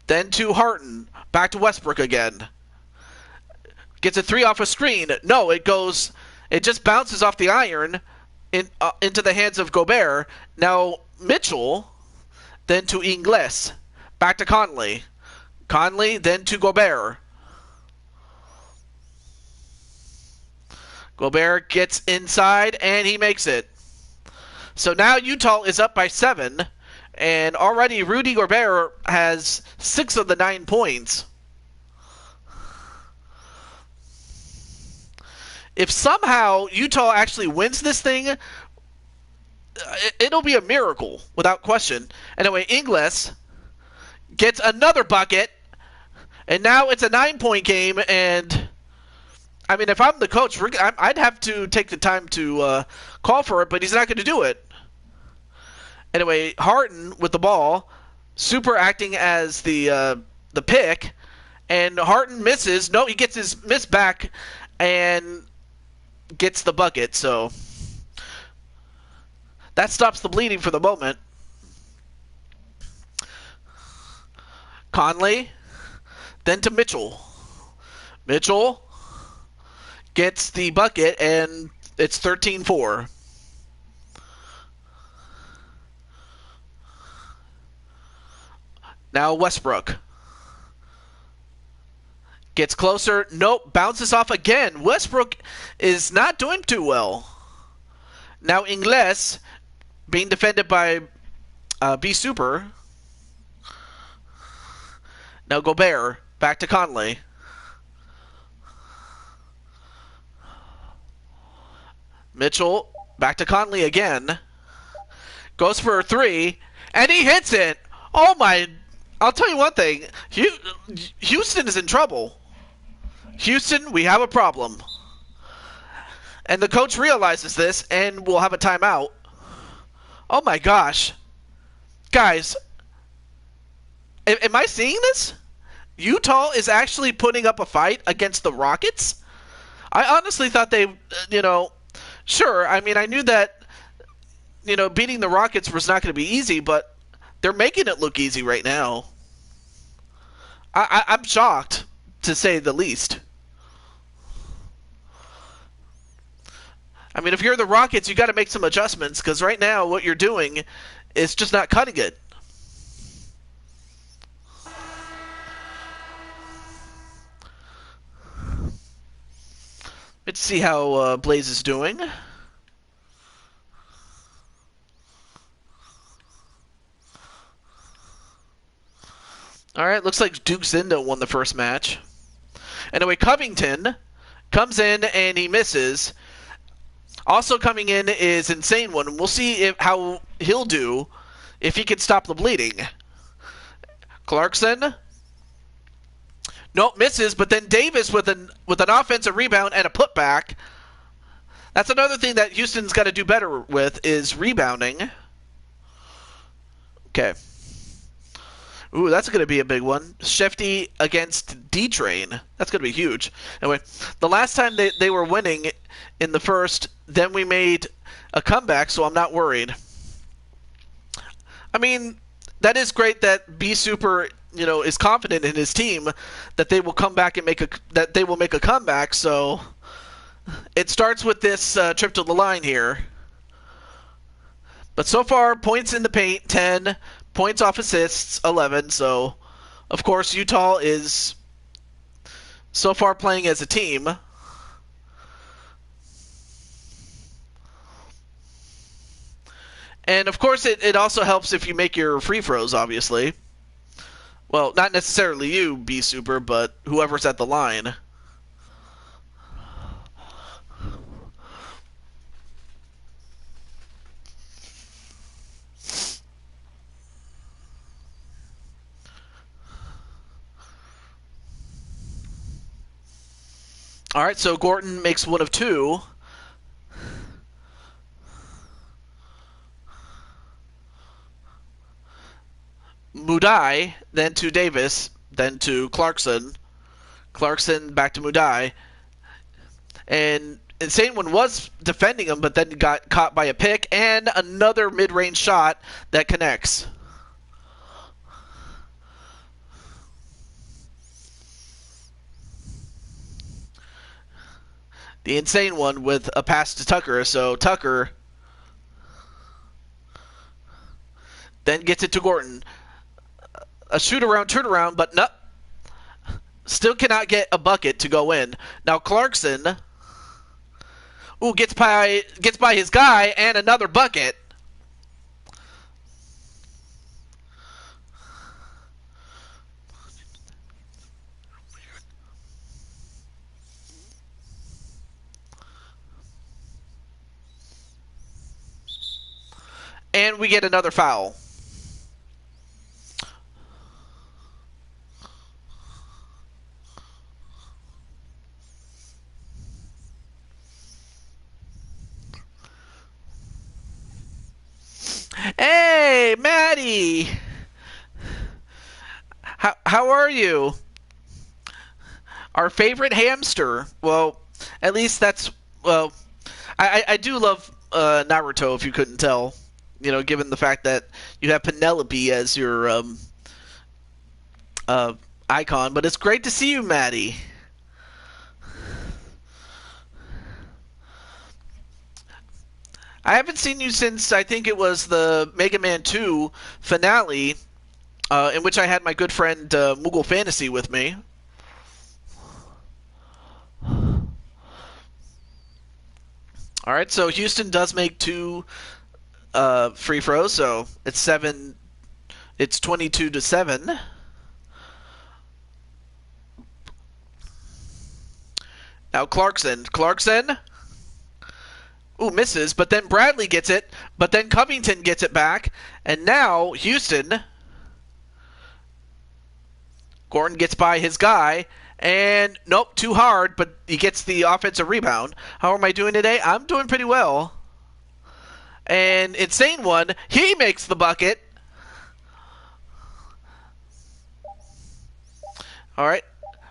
Then to Harden. Back to Westbrook again. Gets a three off a screen. No, it just bounces off the iron into the hands of Gobert. Now Mitchell. Then to Ingles. Back to Conley. Conley, then to Gobert. Gobert gets inside, and he makes it. So now Utah is up by 7, and already Rudy Gobert has 6 of the 9 points. If somehow Utah actually wins this thing, it'll be a miracle, without question. Anyway, Ingles gets another bucket, and now it's a 9-point game, and I mean, if I'm the coach, I'd have to take the time to call for it, but he's not going to do it. Anyway, Harden with the ball, Super acting as the pick, and Harden misses. No, he gets his miss back and gets the bucket, so that stops the bleeding for the moment. Conley, then to Mitchell. Mitchell gets the bucket, and it's 13-4. Now Westbrook gets closer. Nope, bounces off again. Westbrook is not doing too well. Now Ingles being defended by B Super. Now Gobert back to Conley. Mitchell back to Conley again. Goes for a three, and he hits it. Oh my! I'll tell you one thing. Houston is in trouble. Houston, we have a problem. And the coach realizes this and will have a timeout. Oh my gosh. Guys, am I seeing this? Utah is actually putting up a fight against the Rockets? I honestly thought they, sure, I mean, I knew that, beating the Rockets was not going to be easy, but they're making it look easy right now. I'm shocked, to say the least. I mean, if you're the Rockets, you got to make some adjustments, because right now what you're doing is just not cutting it. Let's see how Blaze is doing. Alright, looks like Duke Zindo won the first match. Anyway, Covington comes in and he misses. Also coming in is Insane One. We'll see how he'll do if he can stop the bleeding. Clarkson. Nope, misses, but then Davis with an offensive rebound and a putback. That's another thing that Houston's got to do better with is rebounding. Okay. Ooh, that's going to be a big one. Shefty against D-Train. That's going to be huge. Anyway, the last time they were winning in the first, then we made a comeback, so I'm not worried. I mean, that is great that B Super, is confident in his team that they will come back and make a comeback. So it starts with this trip to the line here. But so far, points in the paint 10, points off assists 11. So of course Utah is so far playing as a team. And of course, it also helps if you make your free throws, obviously. Well, not necessarily you, B Super, but whoever's at the line. All right, so Gorton makes one of two. Mudai, then to Davis, then to Clarkson. Clarkson back to Mudai. And Insane One was defending him, but then got caught by a pick and another mid-range shot that connects. The Insane One with a pass to Tucker, so Tucker then gets it to Gorton. A shoot-around, turn-around, but no. Still cannot get a bucket to go in. Now Clarkson, gets by his guy and another bucket. And we get another foul. Hey, Maddie! How are you? Our favorite hamster. Well, at least that's... Well, I do love Naruto, if you couldn't tell. Given the fact that you have Penelope as your icon. But it's great to see you, Maddie. I haven't seen you since, I think it was the Mega Man 2 finale, in which I had my good friend Moogle Fantasy with me. Alright, so Houston does make two free throws, so it's 22-7. Now Clarkson. Ooh, misses, but then Bradley gets it, but then Covington gets it back, and now Houston. Gordon gets by his guy, and nope, too hard, but he gets the offensive rebound. How am I doing today? I'm doing pretty well. And Insane One, he makes the bucket. All right.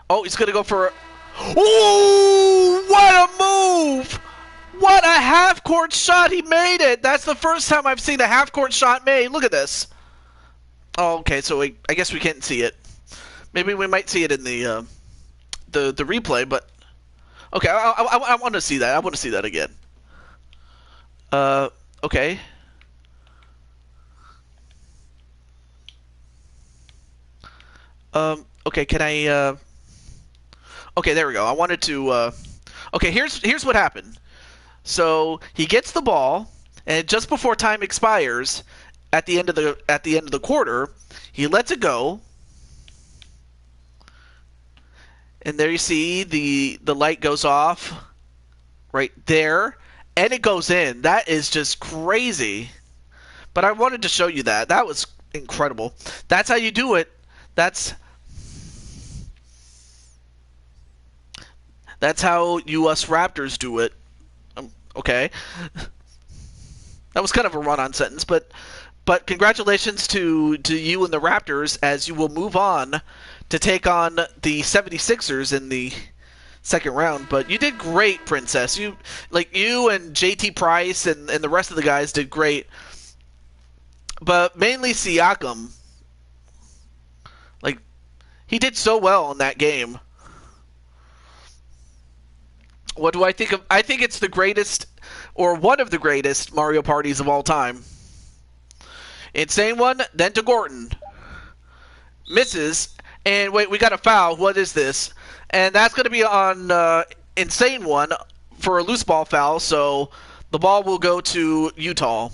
Oh, he's going to go for... Ooh, what a move! What a half-court shot! He made it! That's the first time I've seen a half-court shot made. Look at this. Oh, okay, so I guess we can't see it. Maybe we might see it in the replay, but... Okay, I want to see that. I want to see that again. Okay. Okay, can I... Okay, there we go. I wanted to... Okay, here's what happened. So he gets the ball, and just before time expires, at the end of the quarter, he lets it go, and there you see the light goes off right there, and it goes in. That is just crazy. But I wanted to show you that. That was incredible. That's how you do it. That's how you us Raptors do it. Okay. That was kind of a run-on sentence, but But congratulations to you and the Raptors, as you will move on to take on the 76ers in the second round. But you did great, Princess. You and JT Price and the rest of the guys did great. But mainly Siakam. Like, he did so well in that game. What do I think of? I think it's the greatest, or one of the greatest, Mario parties of all time. Insane one, then to Gordon. Misses, and wait, we got a foul. What is this? And that's going to be on Insane one for a loose ball foul, so the ball will go to Utah.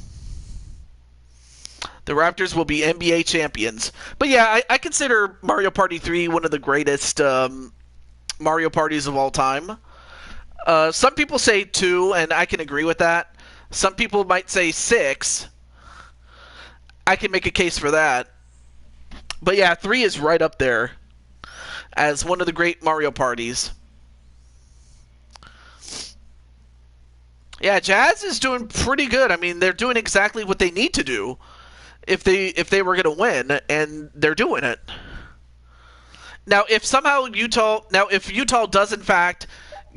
The Raptors will be NBA champions. But yeah, I consider Mario Party 3 one of the greatest Mario parties of all time. Some people say 2, and I can agree with that. Some people might say 6. I can make a case for that. But yeah, 3 is right up there as one of the great Mario parties. Yeah, Jazz is doing pretty good. I mean, they're doing exactly what they need to do if they were going to win, and they're doing it. Now, if Utah does in fact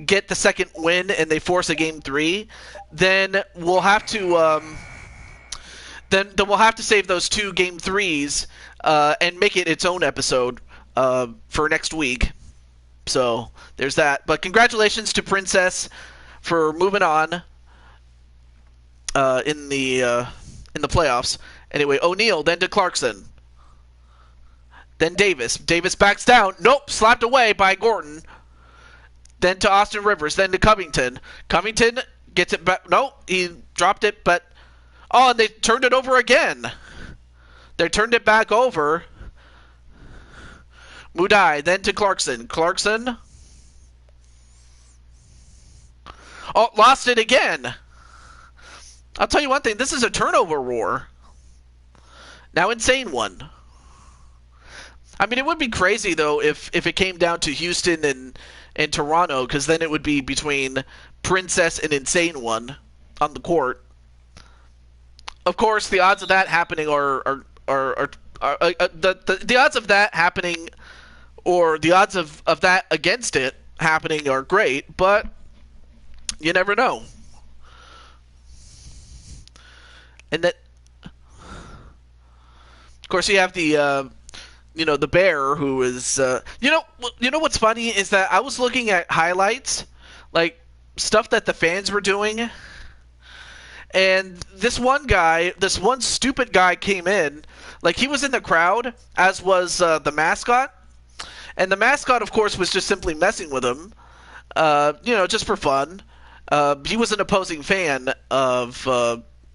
get the second win and they force a game 3, then we'll have to then we'll have to save those 2 game 3s and make it its own episode for next week. So there's that. But congratulations to Princess for moving on in the playoffs. Anyway, O'Neal, then to Clarkson. Then Davis. Davis backs down. Nope, slapped away by Gordon. Then to Austin Rivers. Then to Covington. Covington gets it back. Nope, he dropped it, but... Oh, and they turned it over again. They turned it back over. Mudai, then to Clarkson. Clarkson. Oh, lost it again. I'll tell you one thing. This is a turnover war. Now Insane one. I mean, it would be crazy, though, if it came down to Houston and Toronto, because then it would be between Princess and Insane one on the court. Of course, the odds of that happening are the odds of that happening, or the odds of that against it happening are great, but you never know. And that, of course, you have the the bear who is you know what's funny is that I was looking at highlights, like stuff that the fans were doing. And this one stupid guy came in, like he was in the crowd, as was the mascot. And the mascot, of course, was just simply messing with him, just for fun. He was an opposing fan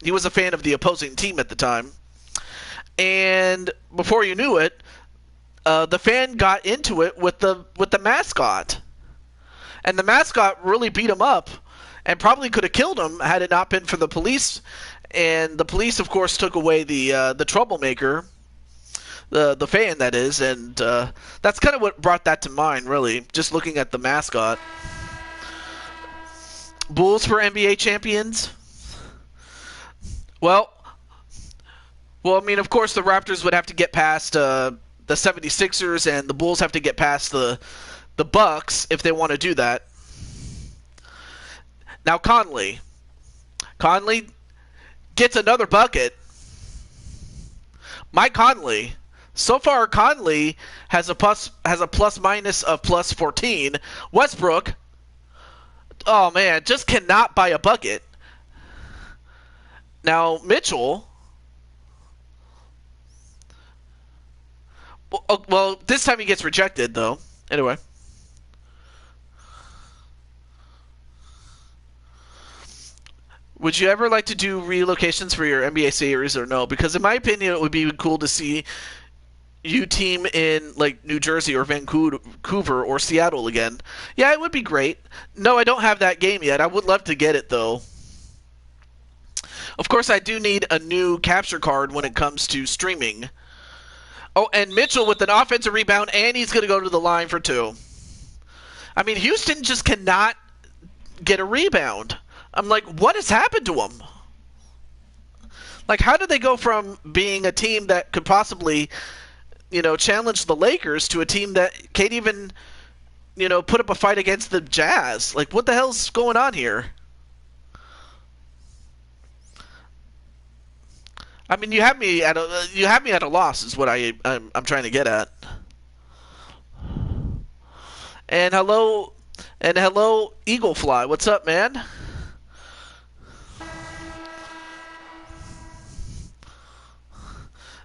he was a fan of the opposing team at the time. And before you knew it, the fan got into it with the mascot. And the mascot really beat him up. And probably could have killed him had it not been for the police. And the police, of course, took away the troublemaker, the fan, that is. And that's kind of what brought that to mind, really, just looking at the mascot. Bulls for NBA champions? Well, I mean, of course, the Raptors would have to get past the 76ers, and the Bulls have to get past the Bucks if they want to do that. Now Conley gets another bucket. Mike Conley. So far, Conley has a plus minus of plus 14. Westbrook, oh man, just cannot buy a bucket. Now Mitchell. Well, this time he gets rejected though. Anyway. Would you ever like to do relocations for your NBA series or no? Because in my opinion, it would be cool to see you team in like New Jersey or Vancouver or Seattle again. Yeah, it would be great. No, I don't have that game yet. I would love to get it though. Of course, I do need a new capture card when it comes to streaming. Oh, and Mitchell with an offensive rebound, and he's going to go to the line for 2. I mean, Houston just cannot get a rebound. I'm like, what has happened to him? Like, how did they go from being a team that could possibly, challenge the Lakers to a team that can't even, put up a fight against the Jazz? Like, what the hell's going on here? I mean, you have me at a loss, is what I'm trying to get at. And hello, Eaglefly. What's up, man?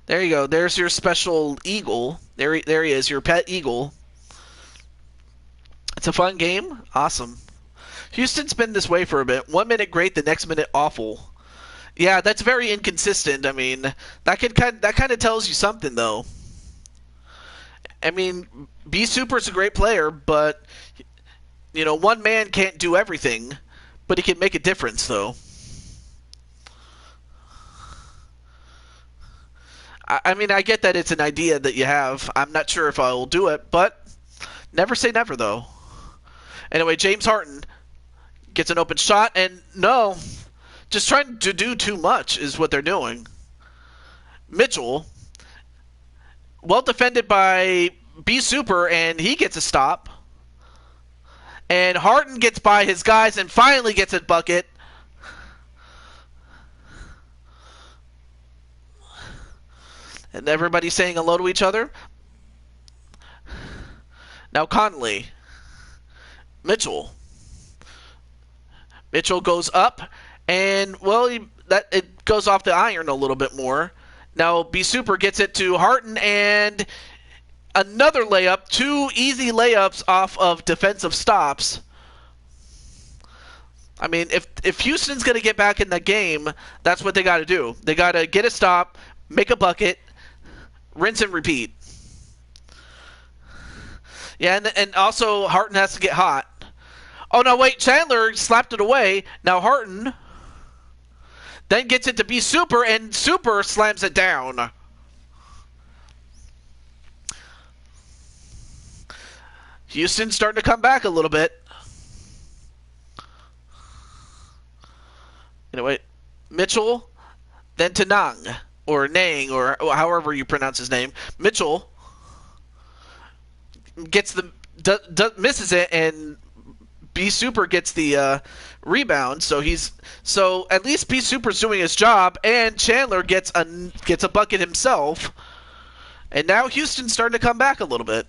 There you go. There's your special eagle. There he is, your pet eagle. It's a fun game. Awesome. Houston's been this way for a bit. 1 minute great, the next minute awful. Yeah, that's very inconsistent. I mean, that kind of tells you something, though. I mean, B Super's a great player, but one man can't do everything, but he can make a difference, though. I mean, I get that it's an idea that you have. I'm not sure if I will do it, but never say never, though. Anyway, James Harden gets an open shot, and no, just trying to do too much is what they're doing. Mitchell, well defended by B Super, and he gets a stop. And Harden gets by his guys and finally gets a bucket. And everybody's saying hello to each other. Now Conley. Mitchell goes up, and well, it goes off the iron a little bit more. Now B Super gets it to Harden, and another layup. 2 easy layups off of defensive stops. I mean, if Houston's going to get back in the game, that's what they got to do. They got to get a stop, make a bucket, rinse and repeat. Yeah, and also Harden has to get hot. Oh, no, wait. Chandler slapped it away. Now Harden then gets it to B Super, and Super slams it down. Houston's starting to come back a little bit. Anyway, Mitchell, then to Nang, or Nang, or however you pronounce his name. Mitchell gets misses it, and B Super gets the rebound. So at least B Super's doing his job, and Chandler gets a bucket himself. And now Houston's starting to come back a little bit.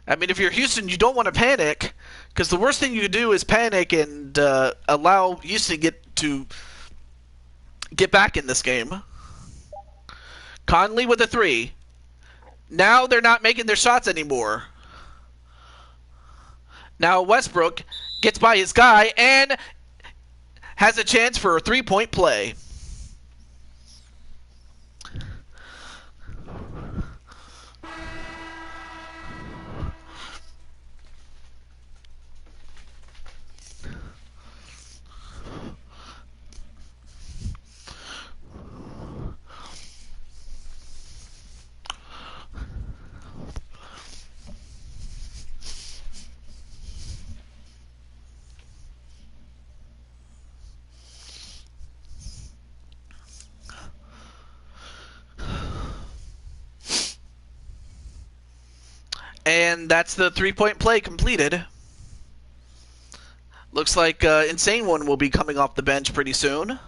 I mean, if you're Houston, you don't want to panic, because the worst thing you can do is panic and allow Houston to get back in this game. Conley with a 3. Now they're not making their shots anymore. Now Westbrook gets by his guy and has a chance for a 3-point play. And that's the 3-point play completed. Looks like Insane One will be coming off the bench pretty soon.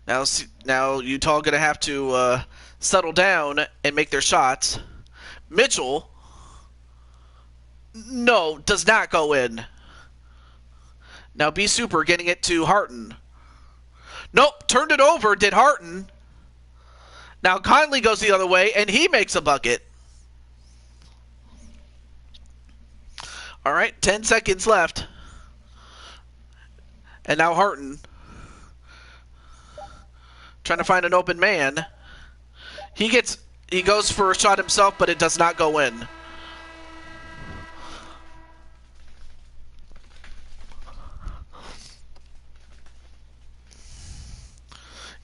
Now Utah going to have to settle down and make their shots. Mitchell, no, does not go in. Now B Super getting it to Harden. Nope, turned it over, did Harden. Now Conley goes the other way, and he makes a bucket. All right, 10 seconds left. And now Harden trying to find an open man. He goes for a shot himself, but it does not go in.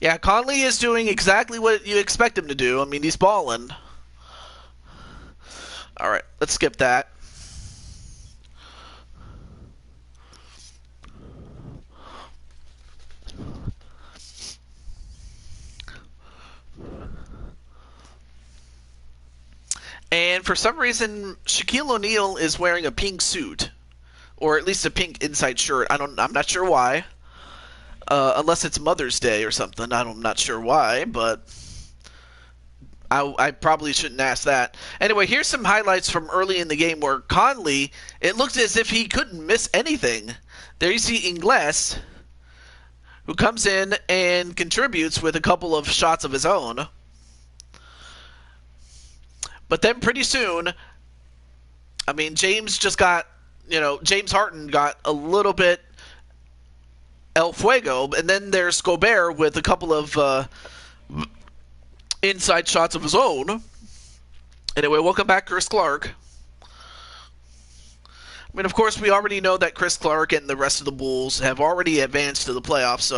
Yeah, Conley is doing exactly what you expect him to do. I mean, he's balling. All right, let's skip that. And for some reason, Shaquille O'Neal is wearing a pink suit, or at least a pink inside shirt. I'm not sure why. Unless it's Mother's Day or something. I'm not sure why, but I probably shouldn't ask that. Anyway, here's some highlights from early in the game where Conley, it looked as if he couldn't miss anything. There you see Ingles, who comes in and contributes with a couple of shots of his own. But then pretty soon, I mean, James Harden got a little bit El Fuego, and then there's Gobert with a couple of inside shots of his own. Anyway, welcome back, Chris Clark. I mean, of course, we already know that Chris Clark and the rest of the Bulls have already advanced to the playoffs,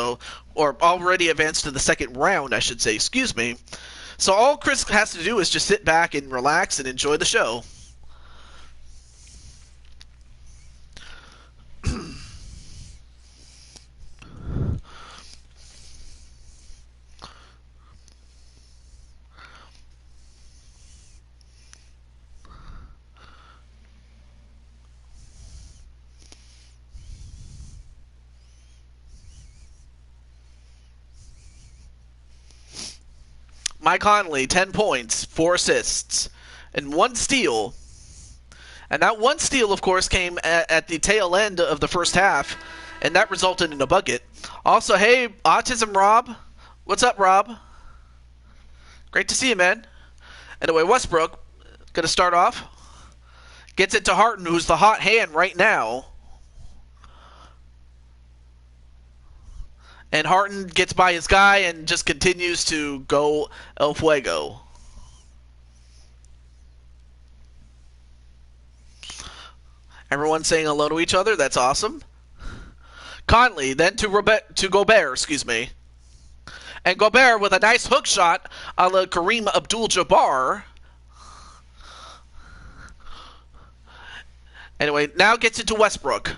or already advanced to the second round, I should say, excuse me. So all Chris has to do is just sit back and relax and enjoy the show. Mike Conley, 10 points, 4 assists, and 1 steal. And that 1 steal, of course, came at the tail end of the first half, and that resulted in a bucket. Also, hey, Autism Rob. What's up, Rob? Great to see you, man. Anyway, Westbrook, going to start off. Gets it to Harden, who's the hot hand right now. And Harden gets by his guy and just continues to go El Fuego. Everyone's saying hello to each other. That's awesome. Conley, then to Gobert, excuse me. And Gobert with a nice hook shot a la Kareem Abdul-Jabbar. Anyway, now gets it to Westbrook.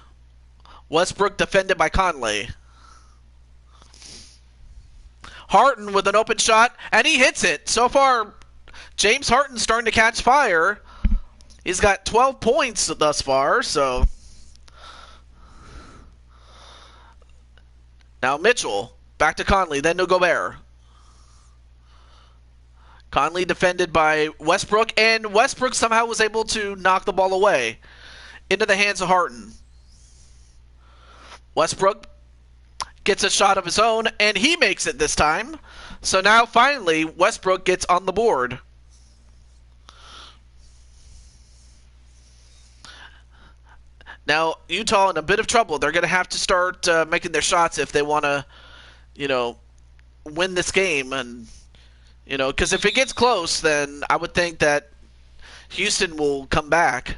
Westbrook defended by Conley. Harden with an open shot, and he hits it. So far, James Harden's starting to catch fire. He's got 12 points thus far, so... Now Mitchell, back to Conley, then to Gobert. Conley defended by Westbrook, and Westbrook somehow was able to knock the ball away into the hands of Harden. Westbrook gets a shot of his own, and he makes it this time. So now, finally, Westbrook gets on the board. Now, Utah in a bit of trouble. They're going to have to start making their shots if they want to, win this game. And, because if it gets close, then I would think that Houston will come back.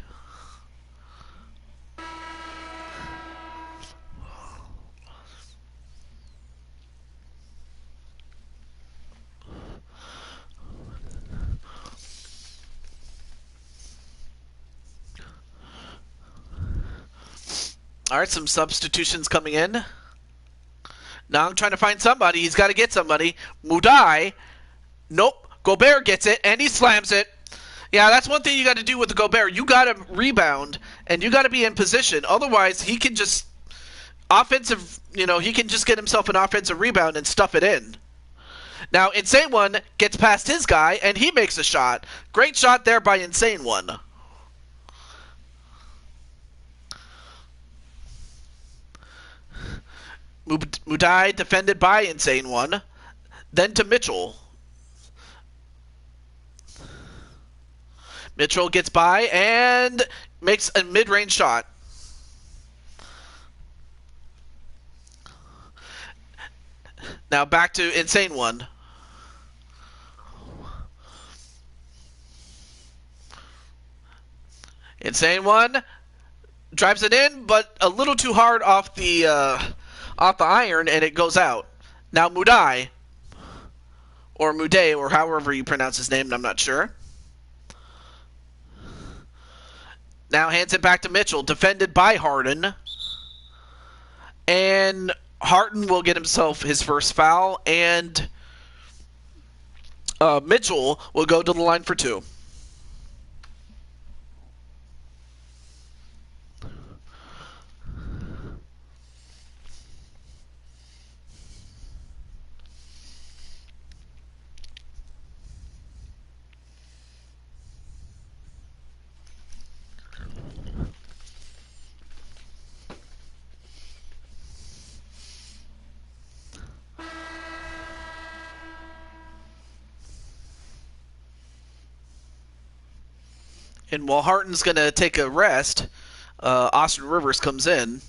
All right, some substitutions coming in. Now I'm trying to find somebody. He's got to get somebody. Mudai. Nope. Gobert gets it, and he slams it. Yeah, that's one thing you got to do with the Gobert. You got to rebound, and you got to be in position. Otherwise, he can just he can just get himself an offensive rebound and stuff it in. Now, Insane One gets past his guy, and he makes a shot. Great shot there by Insane One. Mudai defended by Insane One. Then to Mitchell. Mitchell gets by and makes a mid-range shot. Now back to Insane One. Insane One drives it in, but a little too hard off the iron, and it goes out. Now Mudai, or Muday, or however you pronounce his name, I'm not sure. Now hands it back to Mitchell, defended by Harden. And Harden will get himself his first foul, and Mitchell will go to the line for 2. And while Harton's going to take a rest, Austin Rivers comes in.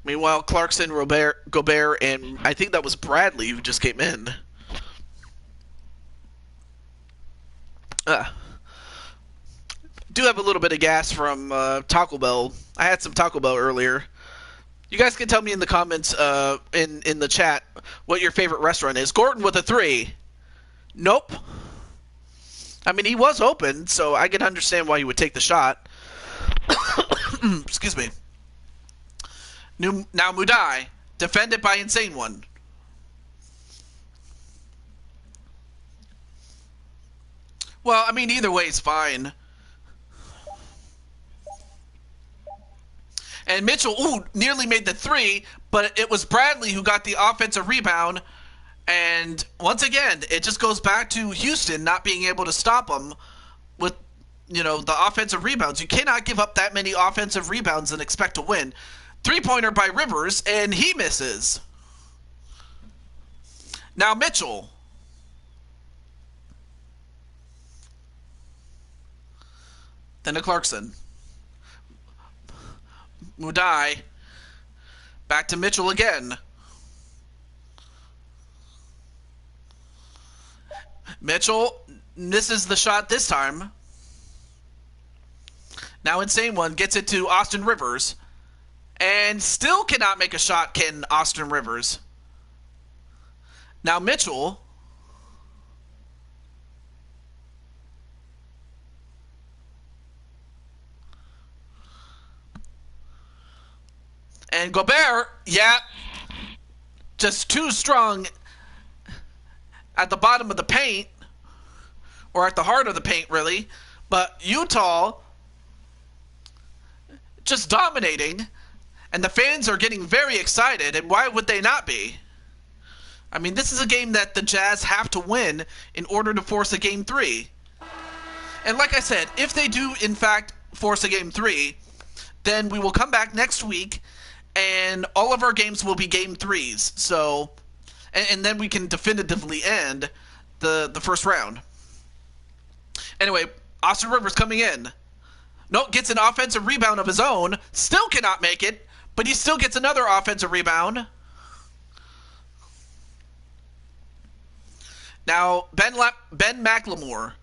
Meanwhile, Clarkson, Gobert, and I think that was Bradley who just came in. Do have a little bit of gas from Taco Bell. I had some Taco Bell earlier. You guys can tell me in the comments in the chat what your favorite restaurant is. Gordon with a 3. Nope. I mean, he was open, so I can understand why you would take the shot. Excuse me. Now Mudai, defended by Insane One. Well, I mean, either way is fine. And Mitchell, nearly made the 3, but it was Bradley who got the offensive rebound. And once again, it just goes back to Houston not being able to stop them with, the offensive rebounds. You cannot give up that many offensive rebounds and expect to win. 3-pointer by Rivers, and he misses. Now Mitchell. Then to Clarkson. Mudai. Back to Mitchell again. Mitchell misses the shot this time. Now Insane One gets it to Austin Rivers. And still cannot make a shot, can Austin Rivers. Now Mitchell. And Gobert, just too strong at the bottom of the paint. Or at the heart of the paint, really. But Utah just dominating. And the fans are getting very excited, and why would they not be? I mean, this is a game that the Jazz have to win in order to force a Game 3. And like I said, if they do, in fact, force a Game 3, then we will come back next week, and all of our games will be Game 3s. So, and then we can definitively end the first round. Anyway, Austin Rivers coming in. Nope, gets an offensive rebound of his own. Still cannot make it. But he still gets another offensive rebound. Now, Ben McLemore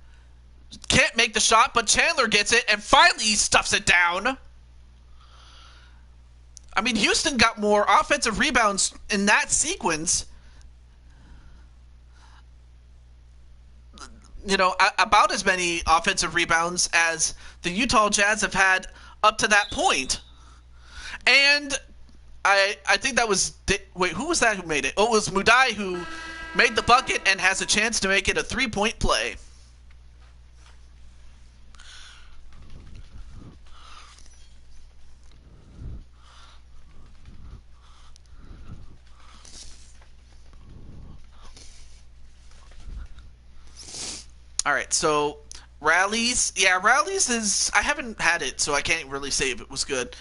can't make the shot, but Chandler gets it, and finally he stuffs it down. I mean, Houston got more offensive rebounds in that sequence. About as many offensive rebounds as the Utah Jazz have had up to that point. And I think that was... Wait, who was that who made it? Oh, it was Mudai who made the bucket and has a chance to make it a 3-point play. Alright, so Rallies. Yeah, Rallies is... I haven't had it, so I can't really say if it was good.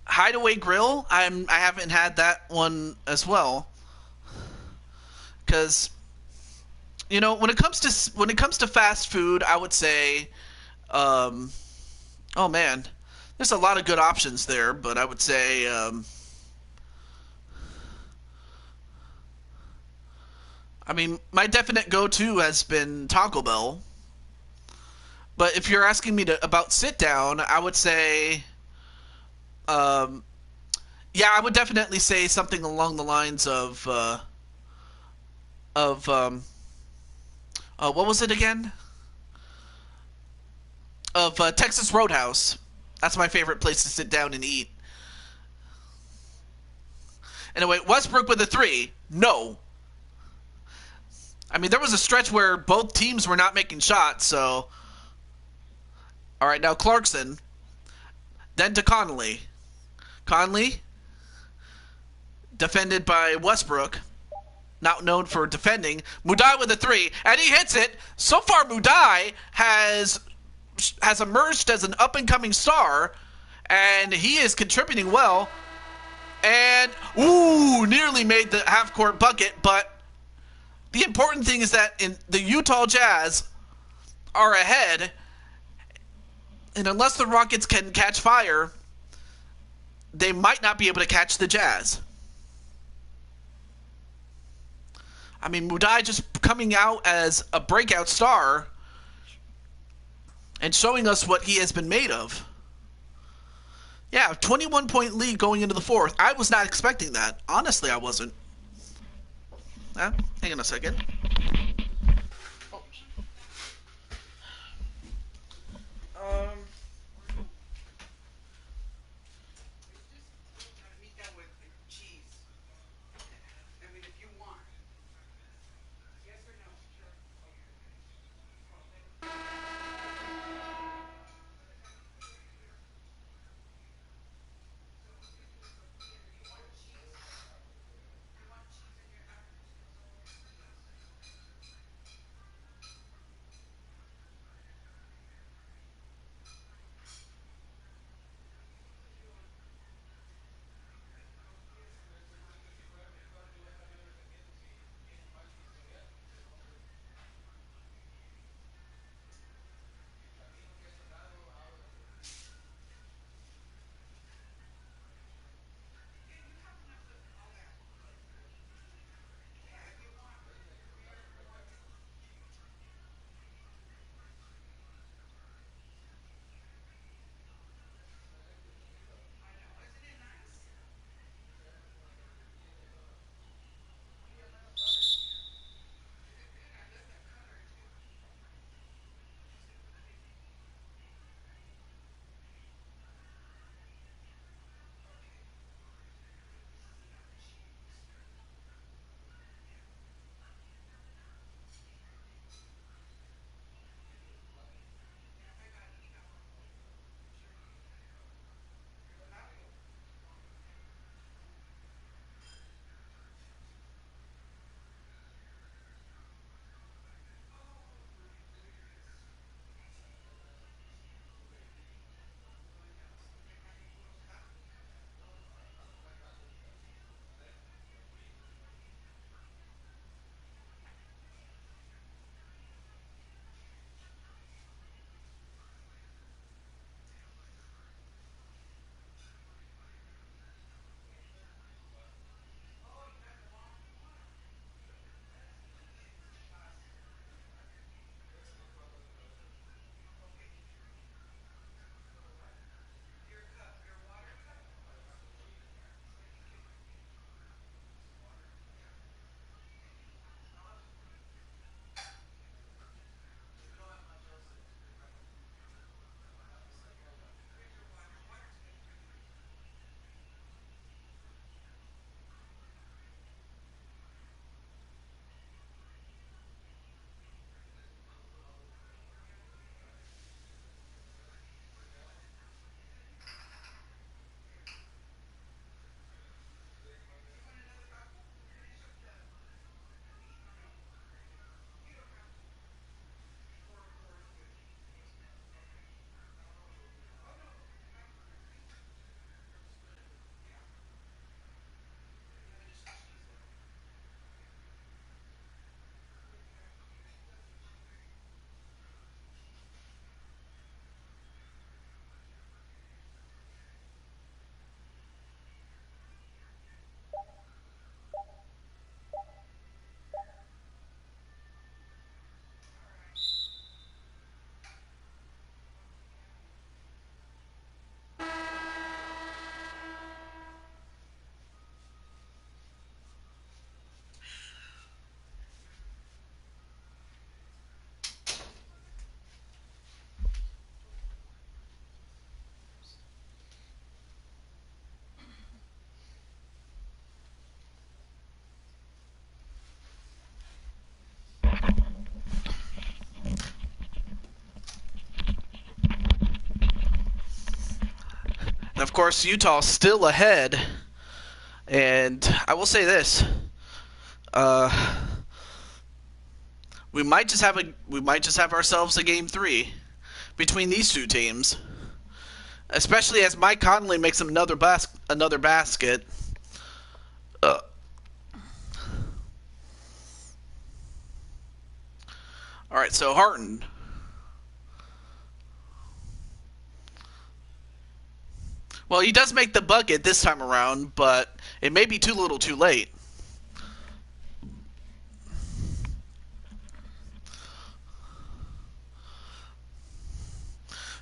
Hideaway Grill, I haven't had that one as well, because when it comes to fast food, I would say, oh man, there's a lot of good options there, but I would say, I mean, my definite go-to has been Taco Bell, but if you're asking me about sit down, I would say. Yeah, I would definitely say something along the lines of what was it again? Of Texas Roadhouse. That's my favorite place to sit down and eat. Anyway, Westbrook with a 3. No. I mean, there was a stretch where both teams were not making shots, so. All right, now Clarkson. Then to Conley. Conley, defended by Westbrook, not known for defending. Mudai with a 3, and he hits it. So far, Mudai has emerged as an up-and-coming star, and he is contributing well. And, nearly made the half-court bucket, but The important thing is that in the Utah Jazz are ahead, and unless the Rockets can catch fire, they might not be able to catch the Jazz. I mean, Mudai just coming out as a breakout star and showing us what he has been made of. Yeah, 21-point lead going into the fourth. I was not expecting that. Honestly, I wasn't. Hang on a second. Um, and of course, Utah's still ahead. And I will say this: uh, we might just have ourselves a game three between these two teams. Especially as Mike Conley makes another basket. Uh, Alright, so Harton. Well, he does make the bucket this time around, but it may be too little too late.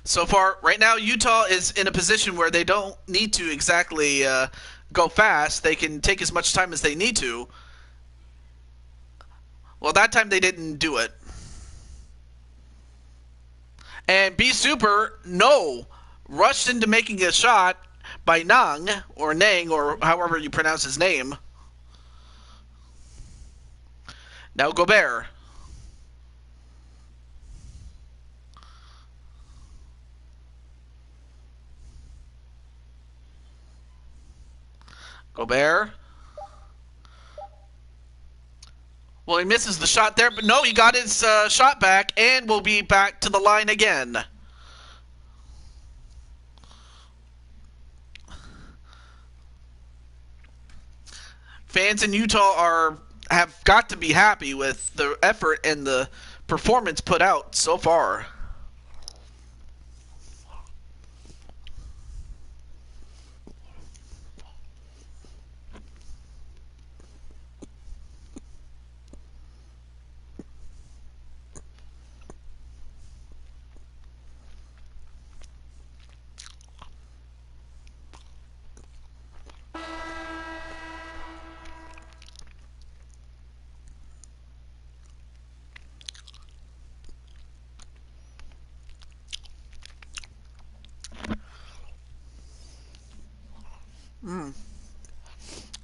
So far, right now, Utah is in a position where they don't need to exactly go fast. They can take as much time as they need to. Well, that time they didn't do it. And B Super, no, rushed into making a shot by Nang, or Nang, or however you pronounce his name. Now Gobert. Gobert. Well, he misses the shot there, but no, he got his shot back and will be back to the line again. Fans in Utah have got to be happy with the effort and the performance put out so far.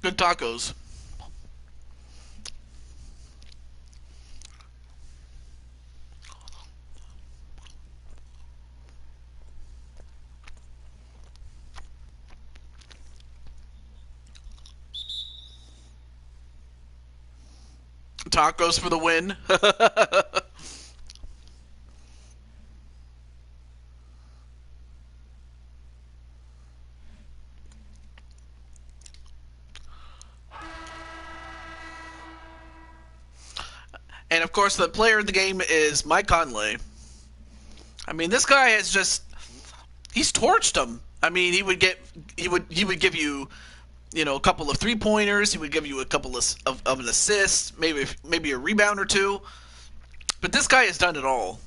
Good tacos. Tacos for the win. And of course, the player of the game is Mike Conley. I mean, this guy has just—he's torched him. I mean, he would give you, a couple of 3-pointers. He would give you a couple of an assist, maybe a rebound or two. But this guy has done it all.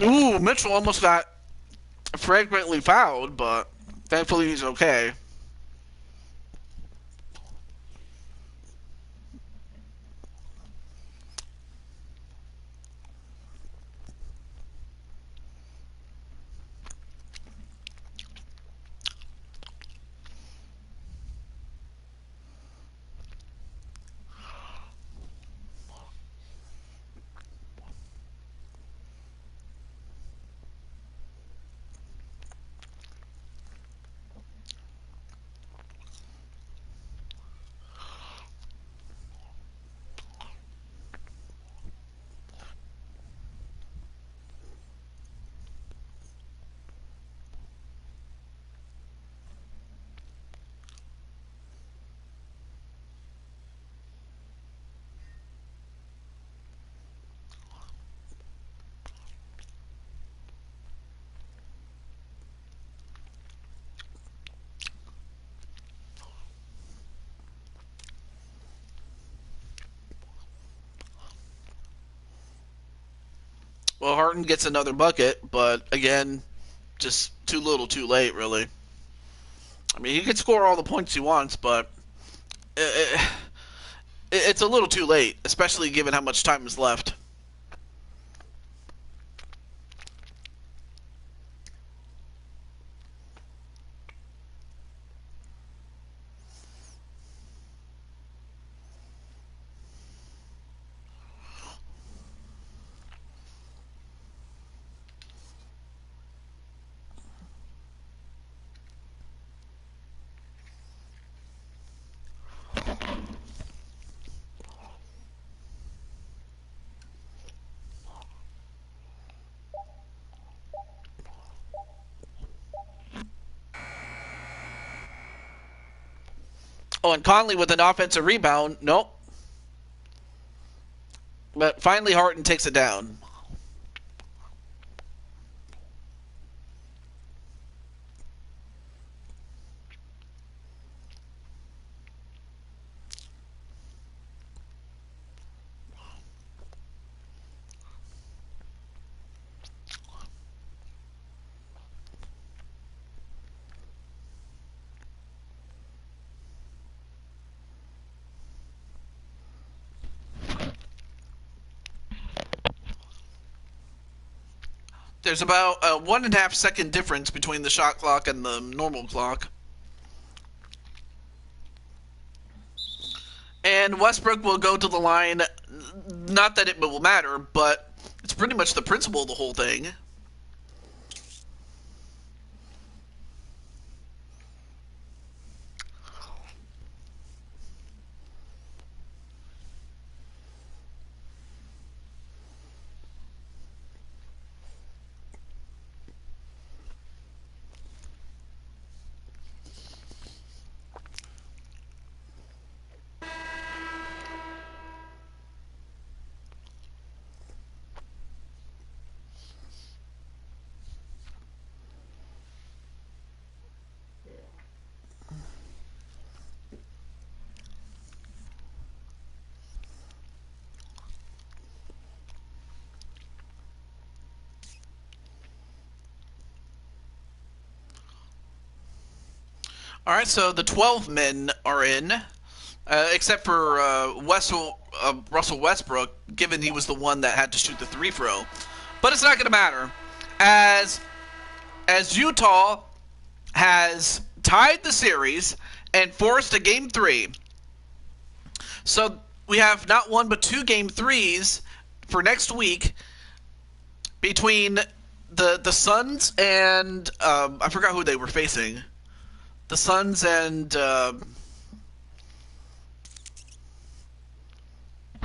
Ooh, Mitchell almost got fragrantly fouled, but thankfully he's okay. Well, Harden gets another bucket, but again, just too little, too late, really. I mean, he can score all the points he wants, but it's a little too late, especially given how much time is left. Oh, and Conley with an offensive rebound. Nope. But finally, Harden takes it down. There's about a 1.5 second difference between the shot clock and the normal clock. And Westbrook will go to the line. Not that it will matter, but it's pretty much the principle of the whole thing. All right, so the 12 men are in, except for Russell Westbrook, given he was the one that had to shoot the free throw. But it's not going to matter, as Utah has tied the series and forced a game 3. So we have not one but 2 game 3s for next week between the Suns and I forgot who they were facing. The Suns and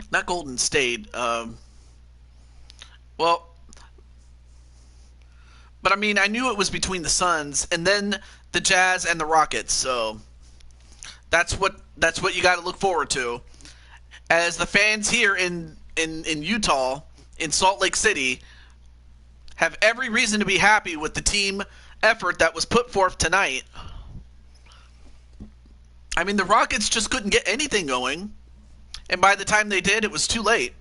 not Golden State. Well, but I mean, I knew it was between the Suns and then the Jazz and the Rockets. So that's what you got to look forward to. As the fans here in Utah, in Salt Lake City, have every reason to be happy with the team effort that was put forth tonight. I mean, the Rockets just couldn't get anything going, and by the time they did, it was too late.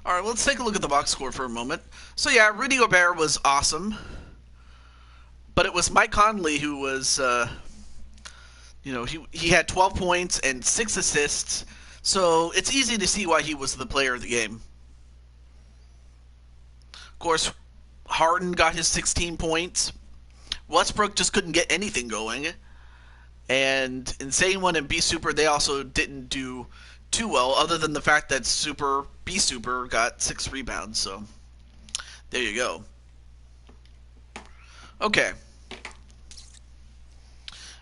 All right, let's take a look at the box score for a moment. So yeah, Rudy Gobert was awesome, but it was Mike Conley who was, he had 12 points and 6 assists, so it's easy to see why he was the player of the game. Of course, Harden got his 16 points. Westbrook just couldn't get anything going. And Insane One and B Super, they also didn't do too well, other than the fact that B Super got 6 rebounds. So there you go. Okay.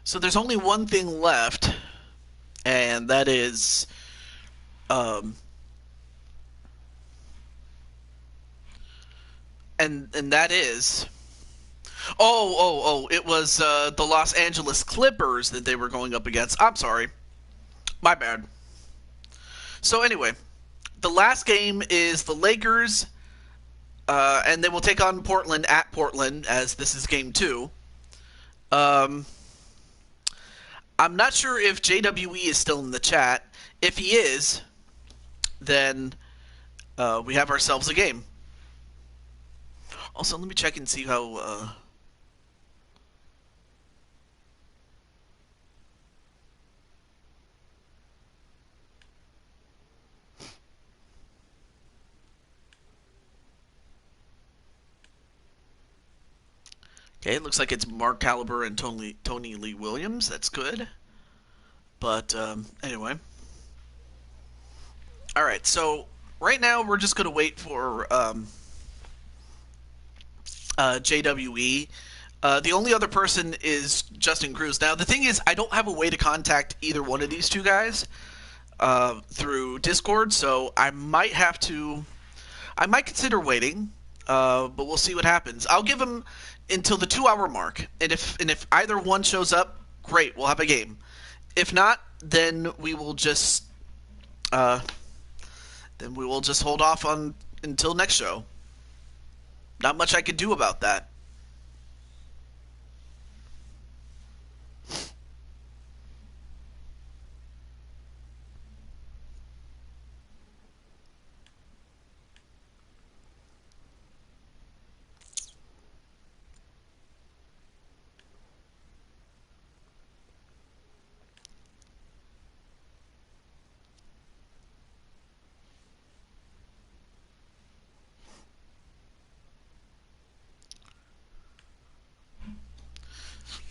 So there's only one thing left, and that is and that is it was the Los Angeles Clippers that they were going up against. I'm sorry. My bad. So anyway, the last game is the Lakers, and they will take on Portland at Portland, as this is game 2. I'm not sure if JWE is still in the chat. If he is, then we have ourselves a game. Also, let me check and see how... Okay, it looks like it's Mark Caliber and Tony Lee Williams. That's good. But, anyway. Alright, so right now we're just going to wait for JWE. The only other person is Justin Cruz. Now, the thing is, I don't have a way to contact either one of these two guys through Discord, so I might consider waiting. But we'll see what happens. I'll give them until the 2 hour mark, and if either one shows up, great, we'll have a game. If not, uh, then we will just hold off on until next show. Not much I could do about that.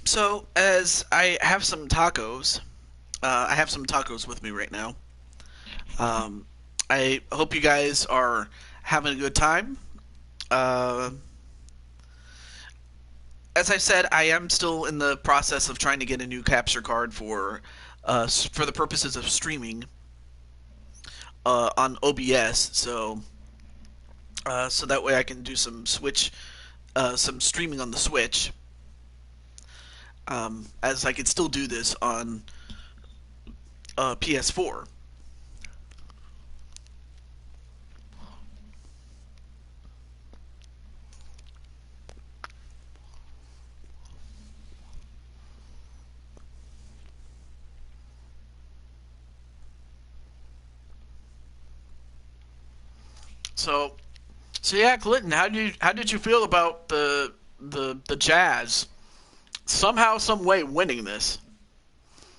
So, as I have some tacos with me right now. Um, I hope you guys are having a good time. Uh, as I said, I am still in the process of trying to get a new capture card for the purposes of streaming on OBS. So that way I can do some streaming on the Switch. As I could still do this on PS4. So, so yeah, Clinton, how did you feel about the Jazz somehow, some way winning this?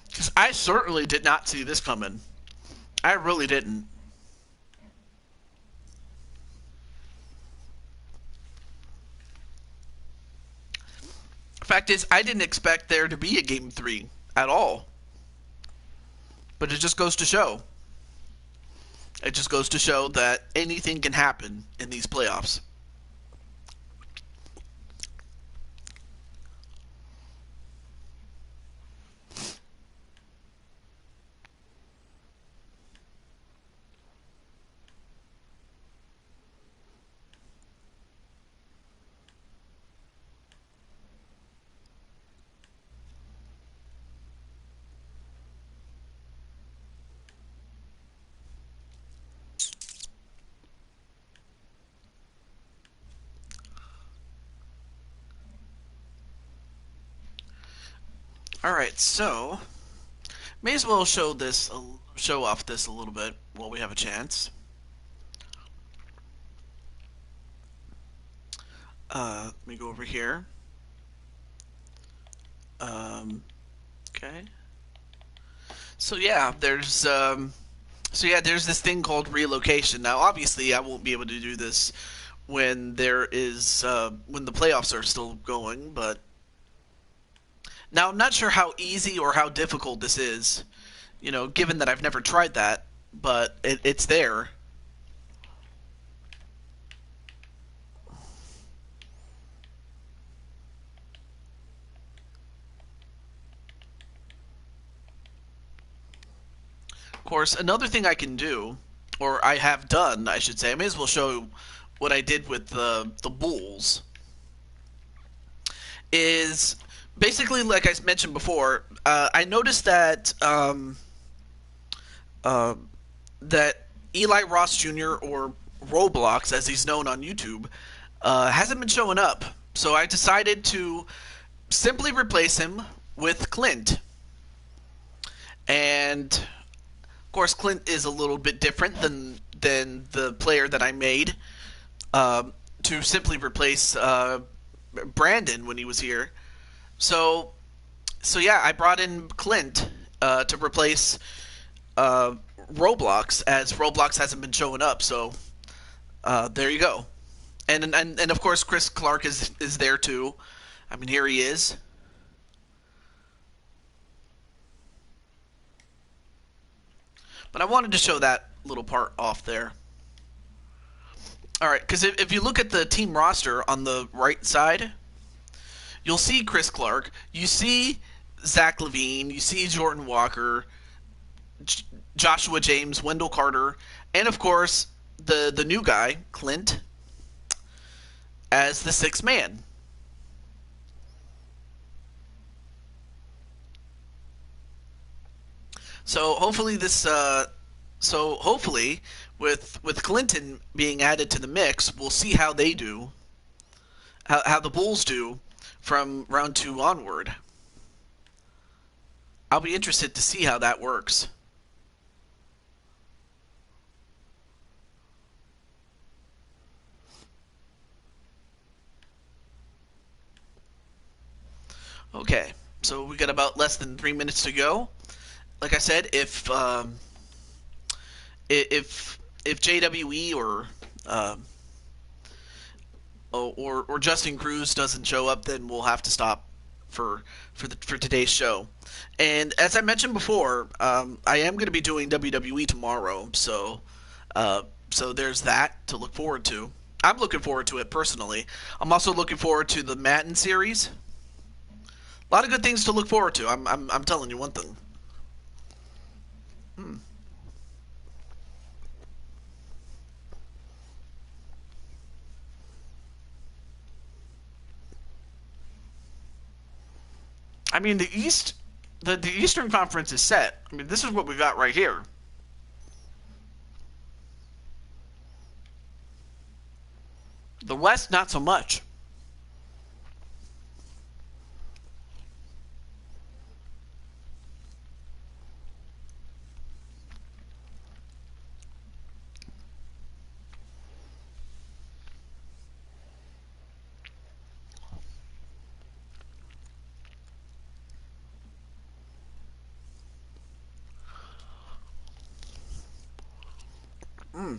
Because I certainly did not see this coming. I really didn't. Fact is, I didn't expect there to be a game three at all. But it just goes to show. It just goes to show that anything can happen in these playoffs. All right, so may as well show off this a little bit while we have a chance. Let me go over here. Um, okay. So yeah, there's this thing called relocation. Now, obviously, I won't be able to do this when the playoffs are still going, but now I'm not sure how easy or how difficult this is. Given that I've never tried that, but it's there. Of course, another thing I can do, or I have done, I should say, I may as well show what I did with the Bulls, is basically, like I mentioned before, I noticed uh, that Eli Ross Jr., or Roblox, as he's known on YouTube, hasn't been showing up. So I decided to simply replace him with Clint. And of course, Clint is a little bit different than the player that I made to simply replace Brandon when he was here. So so yeah, I brought in Clint to replace Roblox, as Roblox hasn't been showing up. So there you go. And of course, Chris Clark is there too. I mean, here he is. But I wanted to show that little part off there. All right, because if you look at the team roster on the right side, you'll see Chris Clark, you see Zach Levine, you see Jordan Walker, J- Joshua James, Wendell Carter, and of course the new guy, Clint. as the sixth man. So hopefully with Clinton being added to the mix, we'll see how they do, how the Bulls do from round 2 onward. I'll be interested to see how that works. Okay, so we got about less than 3 minutes to go. Like I said, if JWE or Justin Cruz doesn't show up, then we'll have to stop for today's show. And as I mentioned before, I am going to be doing WWE tomorrow, so there's that to look forward to. I'm looking forward to it personally. I'm also looking forward to the Madden series. A lot of good things to look forward to. I'm telling you one thing. Hmm. I mean, the Eastern Conference is set. I mean, this is what we got right here. The West, not so much. Mm.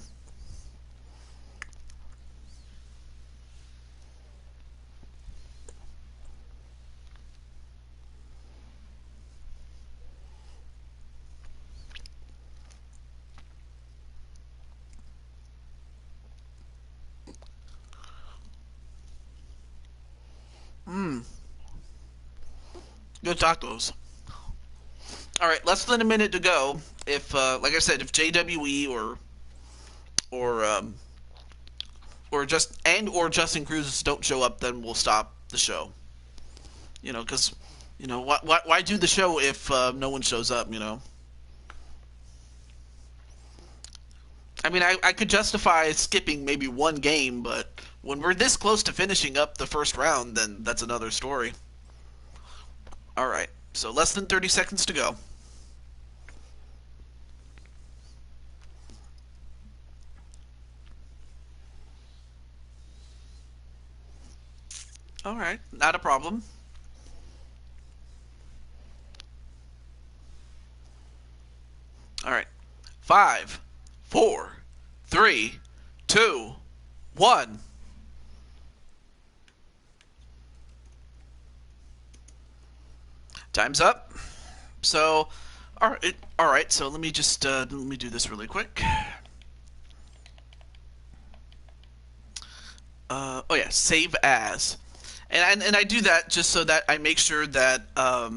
Mm. Good tacos. All right, less than a minute to go. If, like I said, if JWE or um, or Justin Cruz don't show up, then we'll stop the show. Because why do the show if no one shows up? I mean, I could justify skipping maybe one game, but when we're this close to finishing up the first round, then that's another story. All right, so less than 30 seconds to go. All right, not a problem. All right, 5, 4, 3, 2, 1. Time's up. So, all right. So let me just let me do this really quick. Oh yeah, save as, and I do that just so that I make sure that that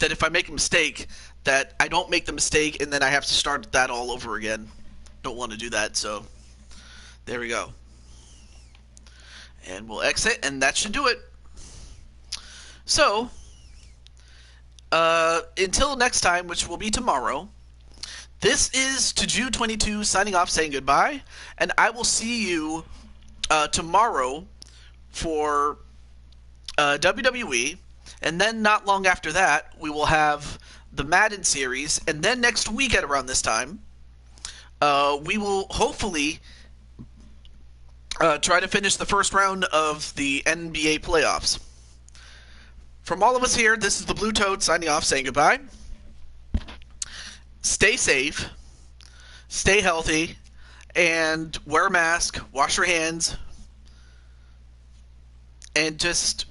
if I make a mistake, that I don't make the mistake and then I have to start that all over again. Don't want to do that. So there we go, and we'll exit, and that should do it. So until next time, which will be tomorrow. This is Taju22 signing off, saying goodbye, and I will see you tomorrow for WWE, and then not long after that, we will have the Madden series, and then next week at around this time, we will hopefully try to finish the first round of the NBA playoffs. From all of us here, this is the Blue Toad signing off, saying goodbye. Stay safe, stay healthy, and wear a mask, wash your hands, and just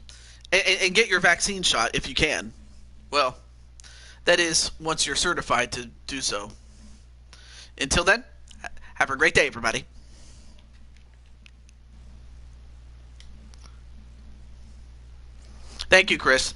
and get your vaccine shot if you can. Well, that is once you're certified to do so. Until then, have a great day, everybody. Thank you, Chris.